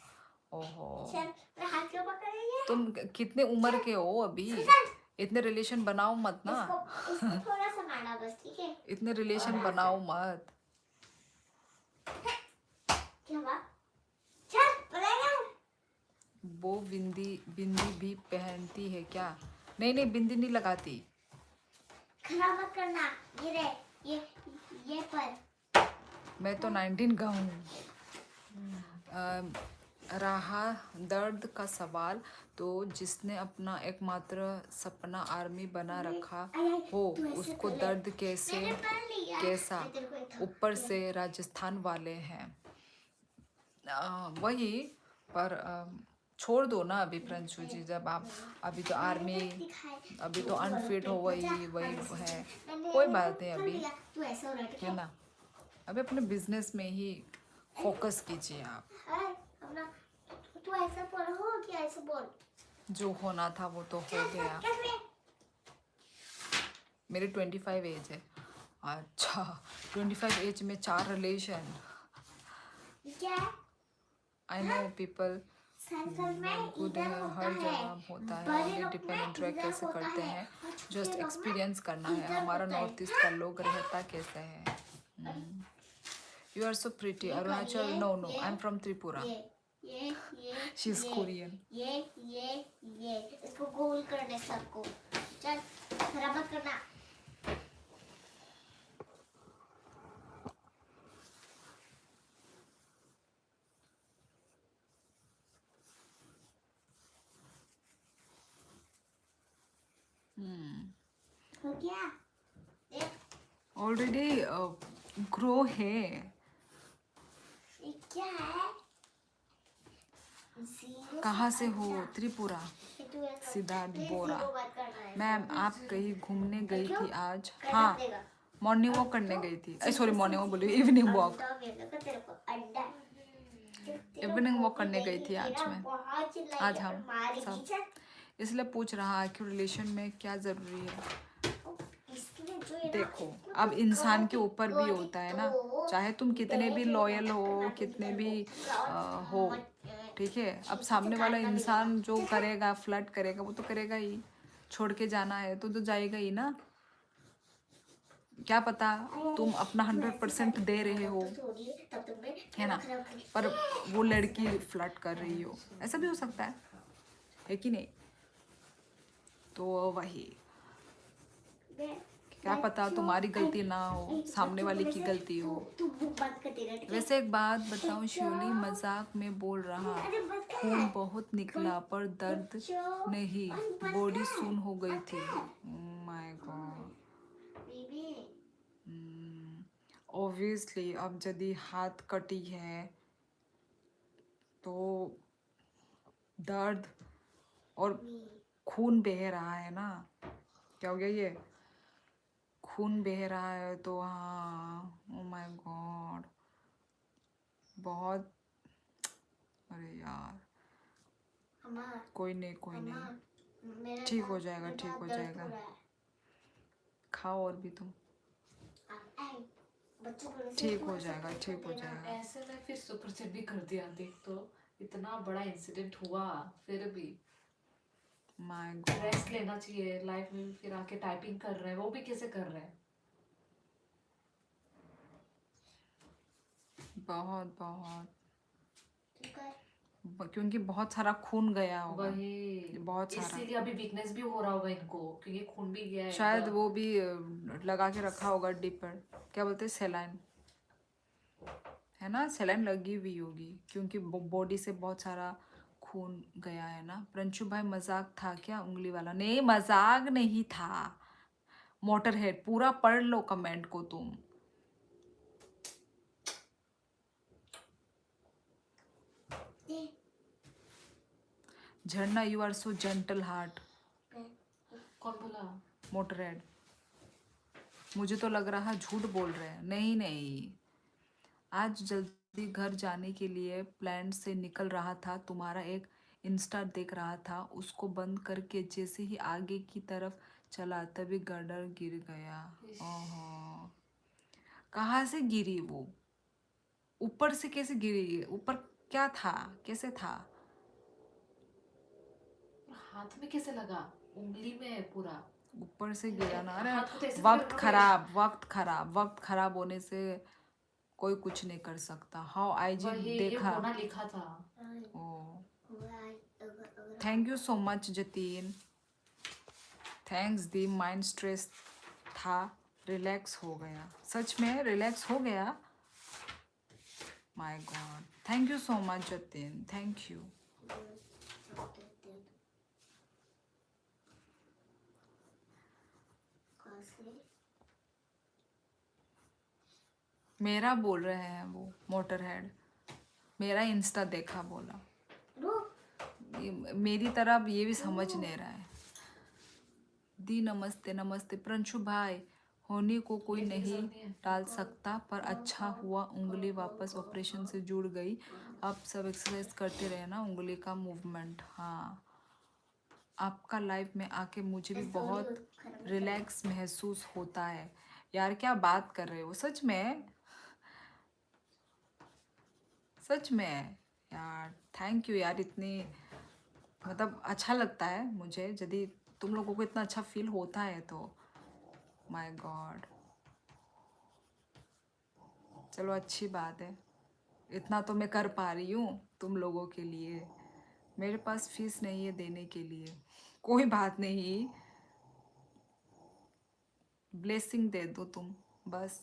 ओहो, चल, मेरा हाथ क्यों पकड़ रही है? तुम कितने उम्र के हो अभी? इतने रिलेशन बनाओ मत ना। इसको थोड़ा सा मारना बस, ठीक है? इतने रिलेशन बनाओ मत। क्या हुआ? चल, पकड़। वो बिंदी भी पहनती है क्या? नहीं नहीं, बिंदी नहीं लगाती। खराब मत करना। ये रे, ये पर। मैं तो 19 का हूँ। रहा दर्द का सवाल, तो जिसने अपना एकमात्र सपना आर्मी बना रखा हो उसको दर्द कैसा? ऊपर से राजस्थान वाले हैं। वही, पर छोड़ दो ना अभी प्रंशु जी, जब आप अभी तो आर्मी, अभी तो अनफिट हो, वही है, कोई बात नहीं अभी, है ना। अभी अपने बिजनेस में ही फोकस कीजिए आप। तू ऐसा बोल, हो क्या ऐसा बोल? जो होना था वो तो हो गया। मेरे 25 एज है। अच्छा, 25 एज में 4 रिलेशन। क्या? आई नो पीपल गुड है, हर जगह होता है, डिपेंड इंटरेक्ट कैसे करते हैं, जस्ट एक्सपीरियंस करना है। हमारा नॉर्थ ईस्ट का लोग रहता कैसे है। You are so pretty. ये Arunachal, करिए, no, ये, I'm from Tripura. ये She's ये, Korean. ये इसको गोल करने सबको चल खराब मत करना हो गया देख Already grow है. ये क्या है Zero कहाँ से अच्छा। हो? त्रिपुरा. ये तू ऐसा- सिद्धार्थ ये बोरा. zero बात करना है मैम आप कहीं घूमने गई क्यों? थी आज? करना हाँ, पड़ेगा। मॉर्निंग वॉक करने गई थी. सॉरी, मॉर्निंग वॉक बोली, इवनिंग वॉक. अंडा मिलेगा तेरे को अंडा इवनिंग वॉक करने गई थी आज मैं. बहुत चिल्लाई आज है, हम मारेगी सब. चल। इसलिए पूछ रहा है कि रिलेशन में क्या जरूरी है. इसलिए जो है ना, देखो, इसको अब तो इंसान के गोदी- ऊपर भी गोदी होता है ना. तो चाहे तुम कितने भी देख लॉयल लेना, हो, करना कितने तेरे भी को। हो, मत- ठीक है. अब ठीक सामने से वाला काटना इंसान मिलेगा। जो करेगा, फ्लर्ट करेगा, वो तो करेगा ही. छोड़ के जाना है तो जाएगा ही ना. क्या पता तुम अपना 100% दे रहे हो, तो सॉरी, तब तक मैं है ना, खराब करी। पर वो लड़की फ्लर्ट कर रही हो. ऐसा भी हो सकता है कि नहीं. तो वही, मैं- क्या मैं पता क्यों- तुम्हारी गलती ना हो, नहीं, सामने वाले की वैसे गलती हो. तू बुक बात करती रह, ठीक है? वैसे एक बात बताऊं शिवली, मजाक में बोल रहा. अरे बस कर। खून बहुत निकला पर दर्द बच्चों, नहीं. बस बॉडी कर। सुन हो गई थी. My God. बेबी ऑब्वियसली अब यदि हाथ कटी है तो दर्द और खून बह रहा है ना. क्या हो गया ये? खून बह रहा है तो हाँ. ओ माय गॉड, बहुत. अरे यार, अम्मा कोई नहीं कोई अम्मा नहीं, मेरा ठीक हो दांत- जाएगा, मेरा ठीक दांत हो दर्द जाएगा. रहा है। खाओ और भी तुम. आई, बच्चों को ऐसे ठीक क्यों हो ऐसा जाएगा, करते ठीक हो हैं ना? जाएगा. ऐसे में फिर सुपर चेट भी कर दिया. देख तो इतना बड़ा इंसिडेंट हुआ, फिर भी माय रेस्ट गॉड. लेना चाहिए. लाइफ में फिर आके टाइपिंग कर रहे हैं, वो भी कैसे कर रहे हैं. बहुत बहुत ठीक है। क्योंकि बहुत सारा खून गया होगा. वही बहुत सारा. इसीलिए अभी वीकनेस भी हो रहा होगा इनको, क्योंकि खून भी गया है शायद इनका. वो भी लगा के रखा होगा डिप पर. क्या बोलते हैं, सेलाइन, है ना. सेलाइन लगी हुई होगी क्योंकि बॉडी से बहुत सारा खून गया है ना. प्रंशु भाई मजाक था क्या उंगली वाला? नहीं, मजाक नहीं था. मोटर हेड पूरा पढ़ लो कमेंट को तुम. दे, Jharna, you are so gentle heart. कौन बोला? Motorhead. मुझे तो लग रहा झूठ बोल रहे हैं. नहीं नहीं, आज जल्दी घर जाने के लिए प्लान से निकल रहा था. तुम्हारा एक इंस्टा देख रहा था, उसको बंद करके जैसे ही आगे की तरफ चला तभी गर्डर गिर गया. ओहो, कहाँ से गिरी वो? ऊपर से कैसे गिरी? ऊपर क्या था, कैसे था? हाथ में कैसे लगा? उंगली में है पूरा. ऊपर से गिरा ना. अरे हाथ को तो ऐसे वक्त पकड़ना खराब, वक्त खराब होने से कोई कुछ नहीं कर सकता. हाउ आई जी वही ये देखा. होना लिखा था. ओ, अगर thank you so much Jatin. Thanks the. Mind stress था, रिलैक्स हो गया. सच में रिलैक्स हो गया. My God, thank you so much Jatin, thank you. मेरा बोल रहे हैं वो मोटर हेड. मेरा इंस्टा देखा बोला. मेरी तरफ ये भी समझ नहीं रहा है. दी नमस्ते. नमस्ते प्रंशु भाई. होने को कोई नहीं टाल सकता, पर अच्छा हुआ उंगली वापस ऑपरेशन से जुड़ गई. अब सब एक्सरसाइज करते रहे ना, उंगली का मूवमेंट. हाँ, आपका लाइफ में आके मुझे भी बहुत रिलैक्स महसूस होता है. यार क्या बात कर रहे हो, सच में सच में यार. थैंक यू यार. इतनी मतलब अच्छा लगता है मुझे यदि तुम लोगों को इतना अच्छा फील होता है तो. My God. चलो अच्छी बात है, इतना तो मैं कर पा रही हूँ तुम लोगों के लिए। मेरे पास फीस नहीं है देने के लिए, कोई बात नहीं, ब्लेसिंग दे दो तुम बस।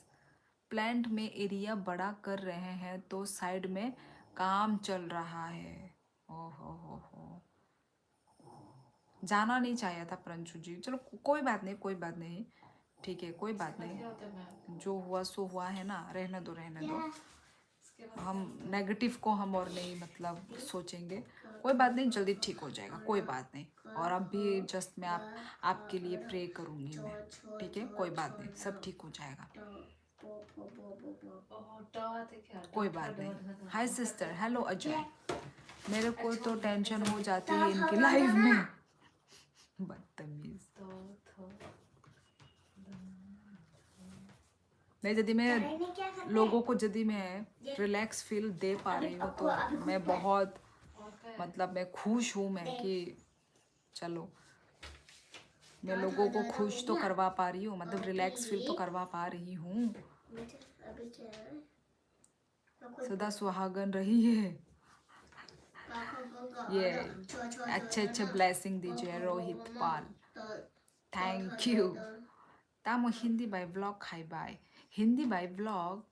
प्लांट में एरिया बड़ा कर रहे हैं तो साइड में काम चल रहा है। ओहो हो, जाना नहीं चाहिए था प्रंशु जी। चलो कोई बात नहीं, कोई बात नहीं, ठीक है, कोई बात क्या नहीं, होता है मैम? जो हुआ सो हुआ है ना, रहने दो रहने दो। इसके बाद हम नेगेटिव को हम और नहीं मतलब सोचेंगे, कोई बात नहीं, जल्दी ठीक हो जाएगा, कोई बात नहीं। और अब भी जस्ट मैं आपके लिए प्रे करूँगी मैं, ठीक है, कोई बात नहीं, सब ठीक हो जाएगा, ओह, ड आते क्या? ड कोई का बात ड नहीं। ढ हाय ढ सिस्टर, ढ हेलो अजय। मेरे को अच्छा, तो मैं टेंशन ऐसा हो बोल- जाती है इनकी लाइफ में। बदतमीज। तो थो नहीं, यदि मैं लोगों को यदि मैं रिलैक्स फील दे पा रही हूँ तो मैं बहुत और क्या है? मतलब मैं खुश हूँ मैं कि चलो मैं लोगों को खुश तो करवा पा रही हूँ, मतलब रिलैक्स फील तो करवा पा रही हूँ। सदा सुहागन रही है। ये अच्छे अच्छे ब्लेसिंग दीजिए रोहित पाल, थैंक यू। तामो हिंदी बाय ब्लॉग खाई बाय हिंदी बाय ब्लॉग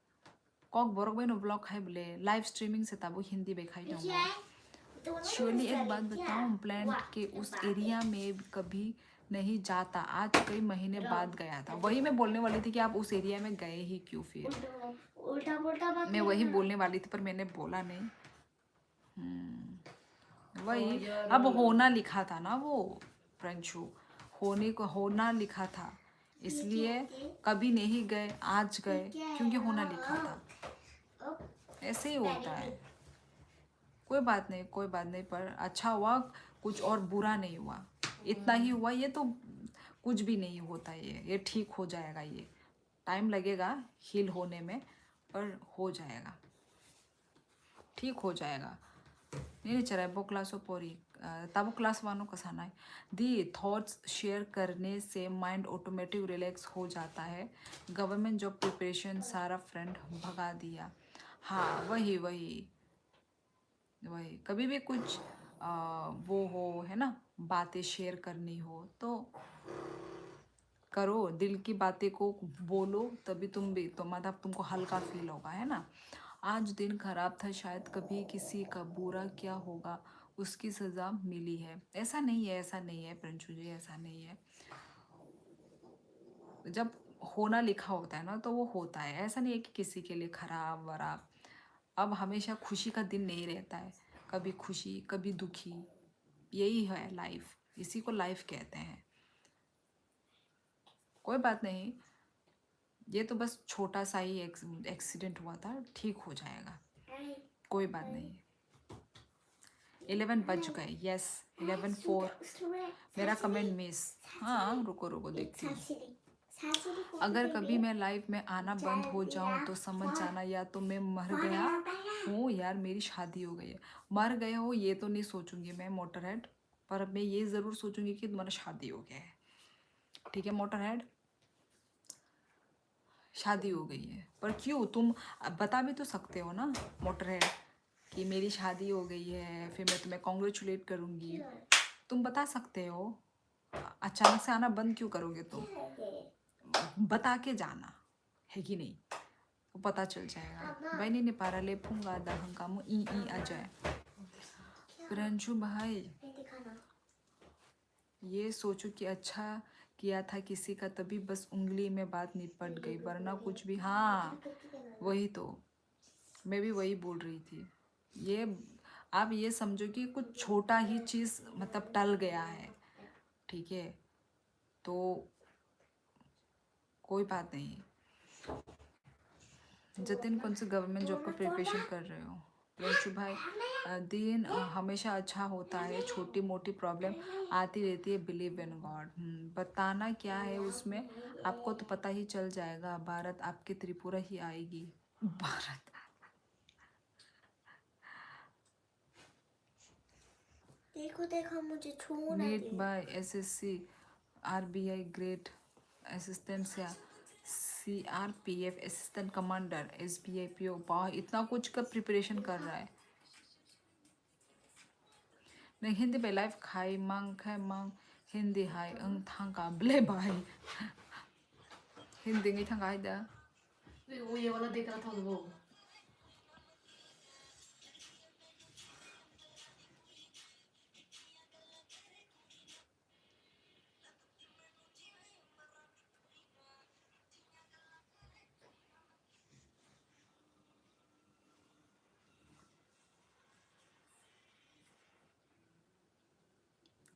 कॉक बोरक बाय नो ब्लॉग खाई बोले लाइव स्ट्रीमिंग से ताबो हिंदी बे खाई जाऊंगा। शिवली एक बात बताऊं, प्लांट के उस एरिया में कभी नहीं जाता, आज कई महीने बाद गया था। वही मैं बोलने वाली थी कि आप उस एरिया में गए ही क्यों फिर, उल्टा पुल्टा मत मैं वही बोलने वाली थी पर मैंने बोला नहीं। वही, अब होना लिखा था ना वो प्रंशु, होने को होना लिखा था, इसलिए कभी नहीं गए, आज गए क्योंकि होना लिखा था। ऐसे ही होता है, कोई बात नहीं, कोई बात नहीं, पर अच्छा हुआ, कुछ और बुरा नहीं हुआ, इतना ही हुआ, ये तो कुछ भी नहीं होता, ये ठीक हो जाएगा, ये टाइम लगेगा हील होने में पर हो जाएगा, ठीक हो जाएगा। नहीं चला वो क्लास पोरी तब क्लास वालों का साना है दी थॉट्स शेयर करने से माइंड ऑटोमेटिक रिलैक्स हो जाता है। गवर्नमेंट जॉब प्रिपरेशन सारा फ्रेंड भगा दिया। हाँ वही वही वही, कभी भी कुछ वो हो है ना, बातें शेयर करनी हो तो करो, दिल की बातें को बोलो, तभी तुम भी तो मतलब तुमको हल्का फील होगा, है ना। आज दिन खराब था, शायद कभी किसी का बुरा क्या होगा, उसकी सज़ा मिली है। ऐसा नहीं है, ऐसा नहीं है प्रिंशु जी, ऐसा नहीं है। जब होना लिखा होता है ना तो वो होता है, ऐसा नहीं है कि किसी के लिए खराब वराब। अब हमेशा खुशी का दिन नहीं रहता है, कभी खुशी कभी दुखी, यही है लाइफ, इसी को लाइफ कहते हैं। कोई बात नहीं, ये तो बस छोटा सा ही एक्सीडेंट हुआ था, ठीक हो जाएगा, कोई बात नहीं। 11 बज गए, यस 11:04। मेरा कमेंट मिस, हाँ रुको रुको देखती हूँ। अगर कभी मैं लाइफ में आना बंद हो जाऊं तो समझ जाना या तो मैं मर गया हूँ यार, मेरी शादी हो गई है। मर गए हो ये तो नहीं सोचूंगी मैं मोटरहेड, पर मैं ये ज़रूर सोचूंगी कि तुम्हारा शादी हो गया है, ठीक है मोटरहेड, शादी हो गई है। पर क्यों, तुम बता भी तो सकते हो ना मोटरहेड कि मेरी शादी हो गई है, फिर मैं तुम्हें कॉन्ग्रेचुलेट करूँगी, तुम बता सकते हो। अचानक से आना बंद क्यों करोगे तुम, बता के जाना है कि नहीं, तो पता चल जाएगा। बहनी ने पारा ले पूंगा दहंगा मु ई आ जाए। प्रिंशु भाई ये सोचो कि अच्छा किया था किसी का, तभी बस उंगली में बात निपट गई, वरना कुछ भी। हाँ वही तो, मैं भी वही बोल रही थी। ये आप ये समझो कि कुछ छोटा ही चीज़ मतलब टल गया है, ठीक है, तो कोई बात नहीं। जतिन कौन से गवर्नमेंट जॉब का प्रिपरेशन कर रहे हो? प्रिंशु भाई दिन हमेशा अच्छा होता है, छोटी मोटी प्रॉब्लम आती रहती है, बिलीव इन गॉड। बताना क्या है उसमें, आपको तो पता ही चल जाएगा। भारत आपके त्रिपुरा ही आएगी, भारत। देखो देखो मुझे छूना नीट दे। बाय एसएससी आरबीआई ग्रेड असिस्टेंट से CRPF असिस्टेंट कमांडर, SBIPO। वाह, इतना कुछ का प्रिपरेशन कर रहा है। नहीं हिंदी पे लाइव खाई मांग खाई मांग हिंदी हाई अंग थांगा ब्ले भाई हिंदी नहीं थांगा इधर। वो ये वाला देख रहा था वो।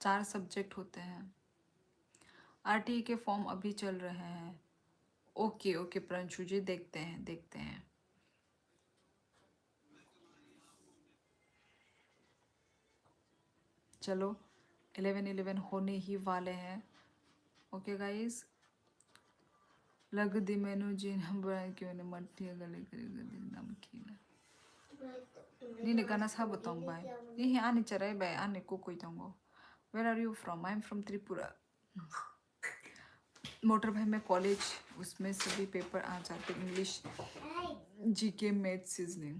चार सब्जेक्ट होते हैं। RTE के फॉर्म अभी चल रहे हैं। ओके ओके प्रणशु जी, देखते हैं देखते हैं। चलो 11 होने ही वाले हैं। ओके गाइस, लग दी मैनू जी बड़ा क्यों ने मट्टी गले करी नमकीन नहीं गाना सा बताऊं भाई ये आने चराई भाई आने को कोई तंगो। Where are you from? I am from Tripura. मोटर भाई में कॉलेज उसमें सभी पेपर आ जाते, इंग्लिश GK मैथ्स रीजनिंग।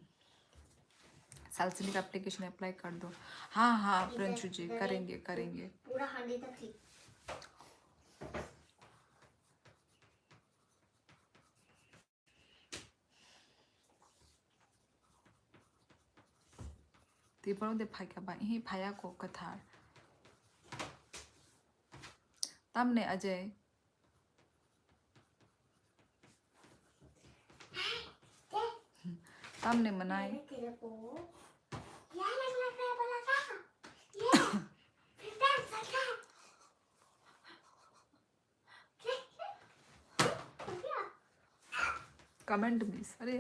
सालसनी का एप्लीकेशन अप्लाई कर दो। हाँ हाँ प्रणशु जी करेंगे करेंगे। पूरा हांडी तक थी। तीपरों दे भाई क्या बात ही भाया को कथा तमने अजय तमने मनाए तेरे को यार लग रहा है बोला था ये फिर डांस करना कमेंट मिस। अरे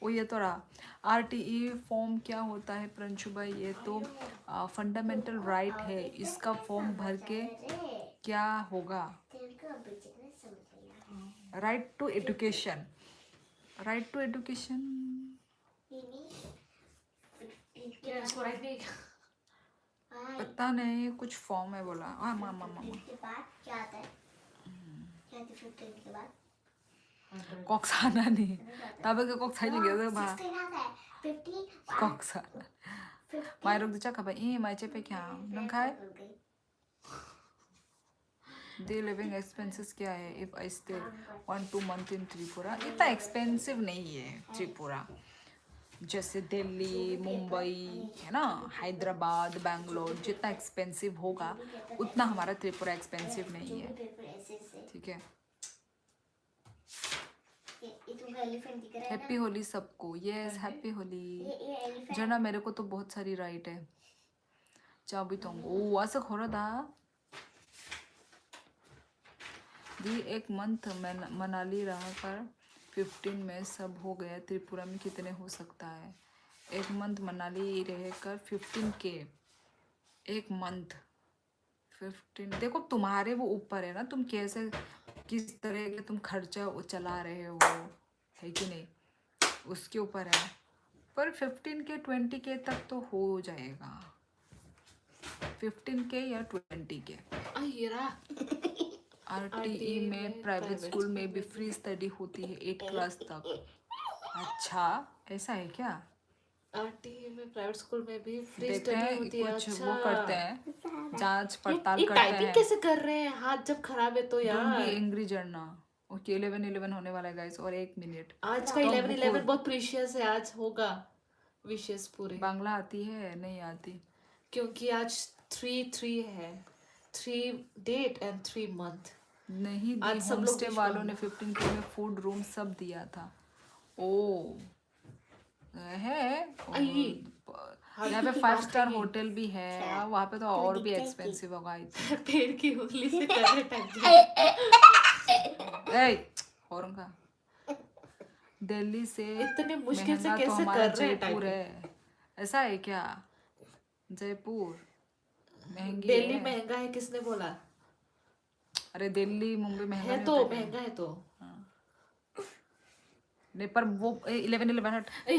वो ये तो रहा। RTE फॉर्म क्या होता है प्रणशु भाई? ये तो फंडामेंटल राइट है। इसका फॉर्म भर के क्या होगा? तेरे को बिजनेस समझ गया। Right to education, right to education. क्या इसको राइट नहीं? पता नहीं कुछ फॉर्म है बोला। हाँ मामा मामा के बाद क्या आता है? क्या 15 के बाद कॉक साना नहीं तब के कॉक साइज गया बा 16 आता है 50 कॉक साना माय रुक दचा खबा ई माय चे पे क्या नंखाय दे लिविंग एक्सपेंसेस क्या है? If I stay 1-2 month in Tripura. इतना एक्सपेंसिव नहीं है त्रिपुरा, जैसे दिल्ली मुंबई है ना, हैदराबाद बैंगलोर जितना एक्सपेंसिव होगा उतना हमारा त्रिपुरा एक्सपेंसिव नहीं है। ठीक है, ये तुमका एलिफेंट दिख रहा है हैप्पी होली सबको। Yes happy Holi. ये एलिफेंट जना मेरे को तो बहुत सारी राइट है। चाबी तो ओ असं खोरदा दी एक मंथ मनाली रहा कर 15 में सब हो गया। त्रिपुरा में कितने हो सकता है? एक मंथ मनाली रहकर 15 के एक मंथ 15। देखो तुम्हारे वो ऊपर है ना, तुम कैसे किस तरह के तुम खर्चा चला रहे हो, है कि नहीं, उसके ऊपर है। पर 15 के 20 के तक तो हो जाएगा। 15 के या 20 के। RTE में प्राइवेट स्कूल में भी फ्री स्टडी होती है 8 क्लास तक। अच्छा ऐसा है क्या? RTE में प्राइवेट स्कूल में भी फ्री देखते स्टडी हैं होती है। कुछ अच्छा वो करते हैं, जांच पड़ताल ये करते टाइपिंग हैं। कैसे कर रहे हैं? हाथ जब खराब है तो डोंट बी यार। एंग्री जर्ना। ओके 11 होने वाला है गाइस, और 1 मिनट। आज का तो 11 बहुत प्रीशियस है, आज होगा विशेष पूरे। बांग्ला आती है नहीं आती? क्योंकि आज 3-3 है, 3 डेट एंड 3 मंथ। नहीं दी, आज सब होम लोग स्टे wish वालों ने करना। 15 के में फूड रूम सब दिया था। ओ है यहाँ पे 5 स्टार होटल भी है, वहाँ पे तो और भी एक्सपेंसिव होगा। पेड़ की उंगली से कर औरंगा दिल्ली से इतने मुश्किल से महंगा तो कैसे हमारा कर रहे हैं जयपुर typing? है। ऐसा है क्या? जयपुर महंगी दिल्ली है? महंगा है किसने बोला? अरे दिल्ली मुंबई महंगा है नहीं तो होता क्या? महंगा है तो। नहीं पर वो 11 हट ए,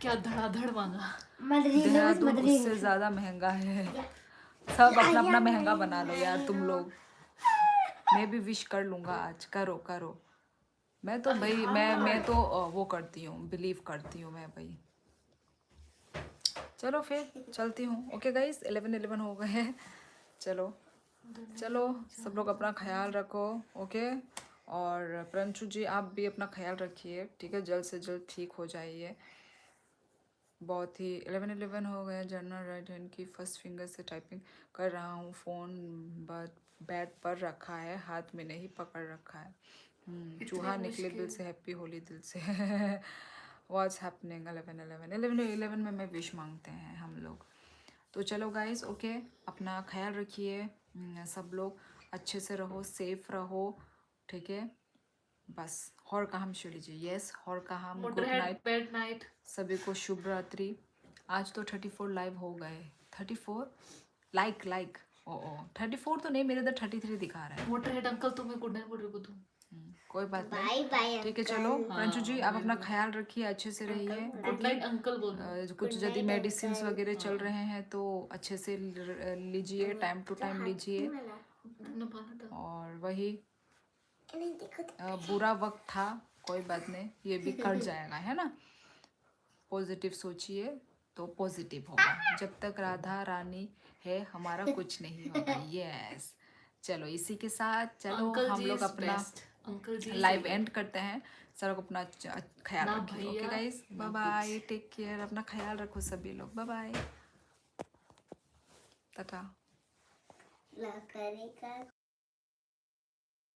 क्या धड़ाधड़ मांगा। देहरादून उससे ज्यादा महंगा है। सब अपना अपना महंगा बना लो यार तुम लोग। मैं भी विश कर लूंगा आज। करो करो। मैं तो भाई मैं तो वो करती हूँ, बिलीव करती हूँ मैं भाई। चलो फिर चलती हूँ। ओके गाइस 11:11 हो गए हैं। चलो चलो सब लोग अपना ख्याल रखो। ओके और प्रंशु जी आप भी अपना ख्याल रखिए, ठीक है। जल्द से जल्द ठीक हो जाइए। बहुत ही 11:11 हो गए। जर्नल राइट हैंड की फर्स्ट फिंगर से टाइपिंग कर रहा हूँ। फ़ोन बेड पर रखा है, हाथ में नहीं पकड़ रखा है। चूहा निकले दिल से, हैप्पी होली दिल से। व्हाट्स हैपनिंग 11:11 में मैं विश मांगते हैं हम लोग। तो चलो गाइस ओके अपना ख्याल रखिए। सब लोग अच्छे से रहो, सेफ रहो, ठीक है। बस हॉर का हम शुरू लीजिए। यस हॉर का हम गुड नाइट बैड नाइट सभी को, शुभ रात्रि। आज तो 34 लाइव हो गए। 34 लाइक ओ 34 तो नहीं, मेरे इधर 33 दिखा रहा है। मोटरहेड अंकल तुम्हें गुड नाइट बोल रहे हो तुम। कोई बात बाय नहीं, बाय ठीक है। चलो रंजू जी आप अपना ख्याल रखिए, अच्छे से रहिए। गुड नाइट अंकल बोलो। कुछ यदि मेडिसिन वगैरह चल रहे हैं तो अच्छे से लीजिए, टाइम टू टाइम लीजिए। और वही बुरा वक्त था, कोई बात नहीं, ये भी कट जाएगा, है ना। पॉजिटिव सोचिए तो पॉजिटिव होगा। जब तक राधा रानी है हमारा कुछ नहीं होगा। यस चलो इसी के साथ चलो हम लोग अपना लाइव एंड करते हैं। सब लोग अपना ख्याल रखिए। Okay guys bye bye, take care, अपना ख्याल रखो सभी लोग। Bye bye, Tata.